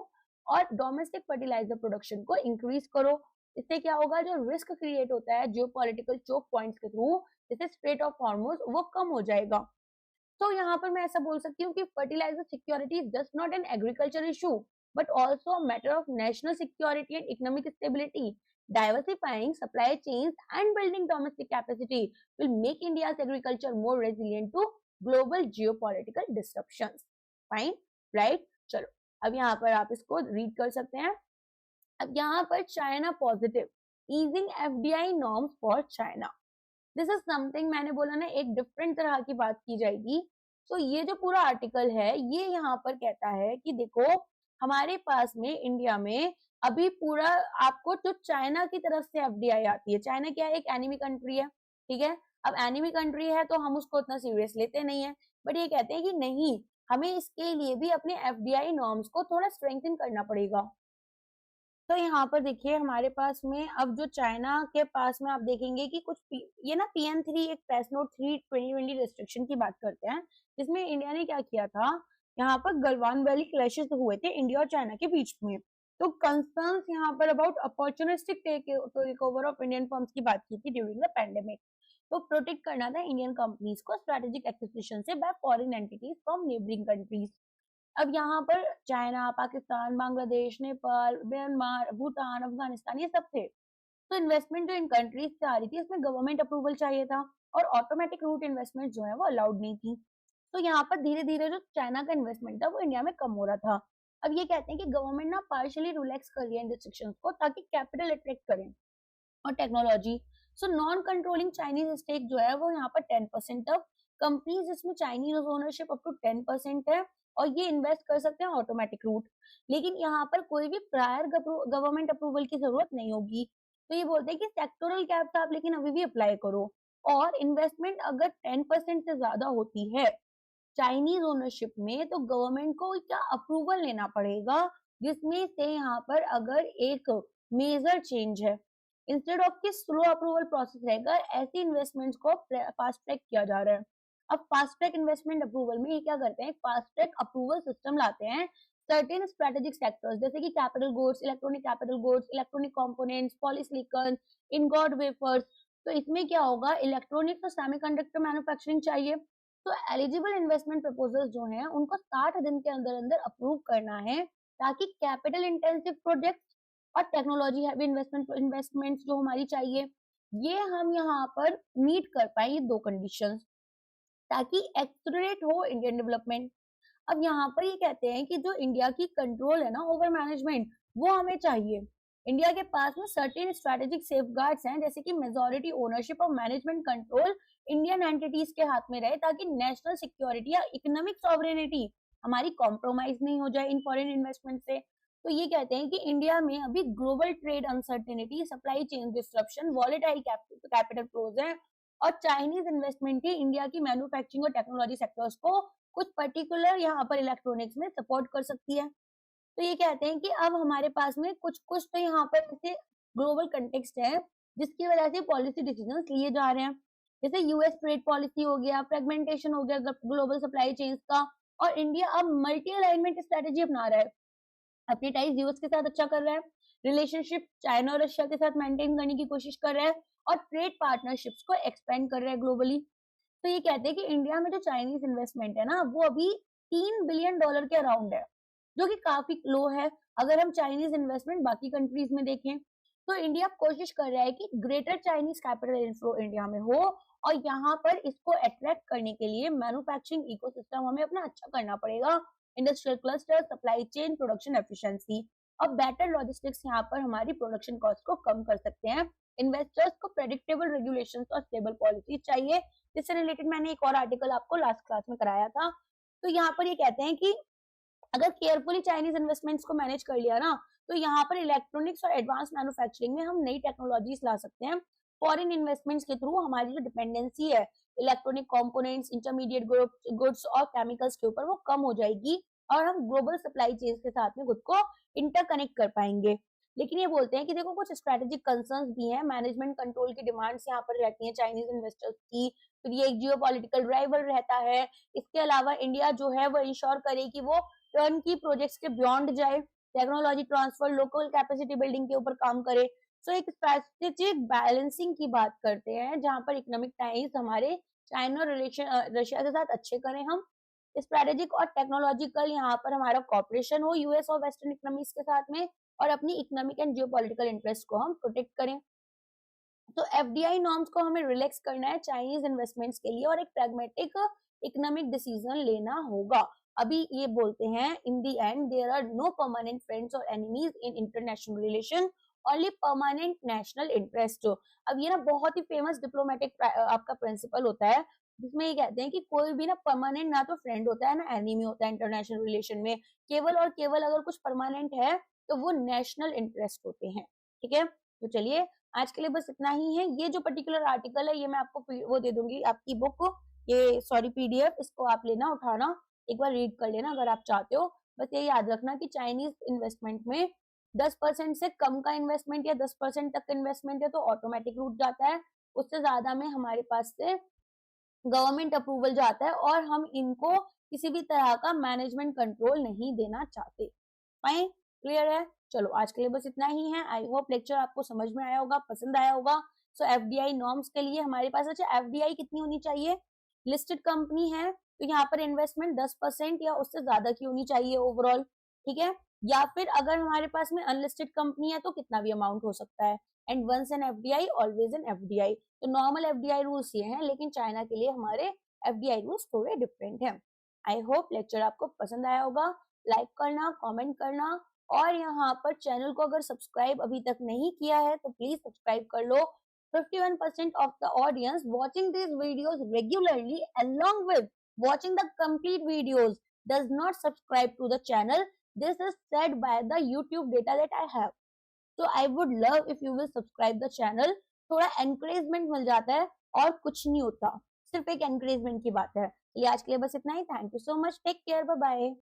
और डोमेस्टिक फर्टिलाइजर प्रोडक्शन को इंक्रीज करो। इससे क्या होगा, जो रिस्क क्रिएट होता है जियोपॉलिटिकल चोक पॉइंट्स के थ्रू, जैसे स्ट्रेट ऑफ हॉर्मुज, वो कम हो जाएगा। तो यहाँ पर मैं ऐसा बोल सकती हूँ कि fertiliser security is just not an agriculture issue but also a matter of national security and economic stability. Diversifying supply chains and building domestic capacity will make India's agriculture more resilient to global geopolitical disruptions. Fine, right? चलो अब यहाँ पर आप इसको रीड कर सकते हैं। अब यहाँ पर China positive, easing FDI norms for China. This is something, मैंने बोला ना एक डिफरेंट तरह की बात की जाएगी। तो ये जो पूरा आर्टिकल है ये यहाँ पर कहता है कि देखो हमारे पास में इंडिया में अभी पूरा आपको जो चाइना की तरफ से एफडीआई आती है, चाइना क्या है, एक एनिमी कंट्री है, ठीक है। अब एनिमी कंट्री है तो हम उसको उतना सीरियस लेते नहीं है, बट ये कहते हैं कि नहीं, हमें इसके लिए भी अपने एफडीआई नॉर्म्स को थोड़ा स्ट्रेंथन करना पड़ेगा। तो यहाँ पर देखिए हमारे पास में अब जो चाइना के पास में आप देखेंगे कि ये ना PN3 एक प्रेस नोट 3 2020 रिस्ट्रिक्शन की बात करते हैं, जिसमें इंडिया ने क्या किया था, यहाँ पर गलवान वैली क्लैशेस हुए थे इंडिया और चाइना के बीच में। तो कंसर्न्स यहाँ पर about opportunistic take over of Indian firms की बात की थी ड्यूरिंग द पेंडेमिक। तो प्रोटेक्ट करना था इंडियन कंपनीज को स्ट्रेटेजिक एक्विजिशन से by foreign entities from neighbouring countries. अब यहाँ पर चाइना, पाकिस्तान, बांग्लादेश, नेपाल, म्यांमार, भूटान, अफगानिस्तान ये सब थे। तो इन्वेस्टमेंट जो इन कंट्रीज से आ रही थी इसमें गवर्नमेंट अप्रूवल चाहिए था और ऑटोमेटिक रूट इन्वेस्टमेंट जो है वो अलाउड नहीं थी। तो यहाँ पर धीरे धीरे जो चाइना का इन्वेस्टमेंट था वो इंडिया में कम हो रहा था। अब ये कहते हैं कि गवर्नमेंट ना पार्शियली रिलैक्स कर रही है इन रिस्ट्रिक्शंस को ताकि कैपिटल अट्रैक्ट करें और technology. So non controlling Chinese stake जो है वो यहाँ पर 10% तक, कंपनीज जिसमें चाइनीज ओनरशिप अप टू 10% है और ये इन्वेस्ट कर सकते हैं ऑटोमेटिक रूट। लेकिन यहाँ पर कोई भी प्रायर गवर्नमेंट अप्रूवल की जरूरत नहीं होगी। तो ये बोलते हैं कि सेक्टोरल कैप्स आप लेकिन अभी भी अप्लाई करो, और इन्वेस्टमेंट अगर 10% से ज्यादा होती है चाइनीज ओनरशिप में तो गवर्नमेंट को क्या अप्रूवल लेना पड़ेगा, जिसमें से यहाँ पर अगर एक मेजर चेंज है, इंस्टेड ऑफ कि स्लो अप्रूवल प्रोसेस रहेगा, ऐसी इन्वेस्टमेंट्स को फास्ट ट्रैक किया जा रहा है। अब फास्ट ट्रैक इन्वेस्टमेंट अप्रूवल में ये क्या करते हैं, फास्ट ट्रैक अप्रूवल सिस्टम लाते हैं सर्टेन स्ट्रेटेजिक सेक्टर्स जैसे कि capital goods, electronic capital goods, electronic components, polysilicon, ingot wafers. तो इसमें क्या होगा, इलेक्ट्रॉनिक्स और सेमीकंडक्टर मैन्युफैक्चरिंग चाहिए। तो एलिजिबल इन्वेस्टमेंट प्रपोजल जो हैं उनको 60 दिन के अंदर अंदर अप्रूव करना है, ताकि कैपिटल इंटेंसिव प्रोजेक्ट और टेक्नोलॉजी हैवी इन्वेस्टमेंट्स जो हमारी चाहिए ये हम यहाँ पर मीट कर पाए, ये दो कंडीशंस, ताकि एक्सलरेट हो इंडियन डेवलपमेंट। अब यहाँ पर ये कहते हैं कि जो इंडिया की कंट्रोल है ना ओवर मैनेजमेंट वो हमें चाहिए। इंडिया के पास में सर्टेन स्ट्रेटेजिक सेफगार्ड्स हैं जैसे कि मेजॉरिटी ओनरशिप और मैनेजमेंट कंट्रोल इंडियन एंटिटीज के हाथ में रहे, ताकि नेशनल सिक्योरिटी या इकोनॉमिक सॉवरेनिटी हमारी कॉम्प्रोमाइज नहीं हो जाए इन फॉरेन इन्वेस्टमेंट से। तो ये कहते हैं कि इंडिया में अभी global trade uncertainty, supply chain disruption, volatile capital flows है और चाइनीज इन्वेस्टमेंट ही इंडिया की मैन्युफैक्चरिंग और टेक्नोलॉजी सेक्टर्स को कुछ पर्टिकुलर यहाँ पर इलेक्ट्रॉनिक्स में सपोर्ट कर सकती है। तो ये कहते हैं कि अब हमारे पास में कुछ कुछ तो यहाँ पर ऐसे ग्लोबल कंटेक्स्ट है जिसकी वजह से पॉलिसी डिसीजंस लिए जा रहे हैं, जैसे यूएस ट्रेड पॉलिसी हो गया, फ्रेगमेंटेशन हो गया ग्लोबल सप्लाई चेन्स का, और इंडिया अब मल्टी अलाइनमेंट स्ट्रेटेजी अपना रहा है, अपने टाइज यूएस के साथ अच्छा कर रहा है, रिलेशनशिप चाइना और रशिया के साथ मेंटेन करने की कोशिश कर रहा है और ट्रेड पार्टनरशिप्स को एक्सपेंड कर रहा है ग्लोबली। तो ये कहते हैं कि इंडिया में जो चाइनीज इन्वेस्टमेंट है ना वो अभी $3 बिलियन के अराउंड है, जो कि काफी लो है अगर हम चाइनीज इन्वेस्टमेंट बाकी कंट्रीज में देखें। तो इंडिया कोशिश कर रहा है कि greater Chinese capital inflow India में हो, और यहाँ पर इसको अट्रैक्ट करने के लिए मैन्युफैक्चरिंग इकोसिस्टम हमें अपना अच्छा करना पड़ेगा, industrial cluster, supply chain, production efficiency और बेटर लॉजिस्टिक्स यहाँ पर हमारी प्रोडक्शन कॉस्ट को कम कर सकते हैं। इन्वेस्टर्स को प्रेडिक्टेबल रेगुलेशंस और स्टेबल पॉलिसी चाहिए, जिससे रिलेटेड मैंने एक और आर्टिकल आपको लास्ट क्लास में कराया था। तो यहाँ पर ये कहते हैं कि अगर केयरफुली चाइनीज इन्वेस्टमेंट्स को मैनेज कर लिया ना तो यहाँ पर इलेक्ट्रॉनिक्स और एडवांस मैन्युफैक्चरिंग में हम नई टेक्नोलॉजीज ला सकते हैं। फॉरेन इन्वेस्टमेंट्स के थ्रू हमारी जो डिपेंडेंसी है इलेक्ट्रॉनिक कंपोनेंट्स, इंटरमीडिएट गुड्स और केमिकल्स के ऊपर वो कम हो जाएगी और हम ग्लोबल सप्लाई चेन के साथ में खुद को इंटरकनेक्ट कर पाएंगे। लेकिन ये बोलते हैं कि देखो कुछ स्ट्रेटेजिक कंसर्न्स भी हैं, मैनेजमेंट कंट्रोल की डिमांड्स यहाँ पर रहती हैं चाइनीज इन्वेस्टर्स की, फिर ये एक जियोपॉलिटिकल ड्राइवर रहता है। इसके अलावा इंडिया जो है वो इंश्योर करे कि वो टर्न की प्रोजेक्ट्स के बियॉन्ड जाए, technology transfer, local capacity building के ऊपर काम करे। सो एक स्ट्रेटेजिक बैलेंसिंग की बात करते हैं जहां पर इकोनॉमिक टाइम्स हमारे चाइना रिलेशन रशिया के साथ अच्छे करें, हम स्ट्रेटेजिक और टेक्नोलॉजिकल यहाँ पर हमारा कॉपरेशन हो यूएस और वेस्टर्न इकोनॉमीज के साथ में, और अपनी इकोनॉमिक एंड जियोपॉलिटिकल इंटरेस्ट को हम प्रोटेक्ट करें। तो एफडीआई नॉर्म्स को हमें रिलैक्स करना है चाइनीज इन्वेस्टमेंट्स के लिए और एक प्रैग्मेटिक इकोनॉमिक डिसीजन लेना होगा। अभी ये बोलते हैं in the end there are no permanent friends और enemies in international relation, only permanent national interest. अब ये ना बहुत ही फेमस डिप्लोमेटिक आपका प्रिंसिपल होता है, जिसमें ये कहते हैं कि कोई भी ना परमानेंट ना तो फ्रेंड होता है ना एनिमी होता है इंटरनेशनल रिलेशन में, केवल और केवल अगर कुछ परमानेंट है तो वो नेशनल इंटरेस्ट होते हैं। ठीक है, तो चलिए आज के लिए बस इतना ही है। ये जो पर्टिकुलर आर्टिकल है ये मैं आपको वो दे दूंगी आपकी बुक, ये सॉरी पीडीएफ, इसको आप लेना उठाना एक बार रीड कर लेना अगर आप चाहते हो। बस ये याद रखना कि चाइनीज इन्वेस्टमेंट में 10% से कम का इन्वेस्टमेंट या 10% तक का इन्वेस्टमेंट है तो ऑटोमेटिक रूट जाता है, उससे ज्यादा में हमारे पास से गवर्नमेंट अप्रूवल जाता है और हम इनको किसी भी तरह का मैनेजमेंट कंट्रोल नहीं देना चाहते। फाइन, क्लियर है? चलो आज के लिए बस इतना ही है। आई होप लेक्चर आपको समझ में आया होगा, पसंद आया होगा। सो एफडीआई नॉर्म्स के लिए हमारे पास, अच्छा एफडीआई कितनी होनी चाहिए? लिस्टेड कंपनी है तो यहाँ पर इन्वेस्टमेंट 10% या उससे ज्यादा की होनी चाहिए ओवरऑल, ठीक है? या फिर अगर हमारे पास में अनलिस्टेड कंपनी है तो कितना भी अमाउंट हो सकता है। And once an FDI always an FDI. तो नॉर्मल एफडीआई रूल्स ये हैं, लेकिन चाइना के लिए हमारे एफडीआई रूल्स थोड़े डिफरेंट हैं। आई होप लेक्चर आपको पसंद आया होगा। लाइक करना, कमेंट करना, और यहाँ पर चैनल को अगर सब्सक्राइब अभी तक नहीं किया है तो प्लीज सब्सक्राइब कर लो। 51% of the audience watching these videos regularly along with watching the complete videos does not subscribe to the channel. This is said by the YouTube data that I have. So I would love if you will subscribe the channel. थोड़ा encouragement मिल जाता है और कुछ नहीं होता, सिर्फ एक encouragement की बात है। चलिए आज के लिए बस इतना ही। Thank you so much, take care, bye bye.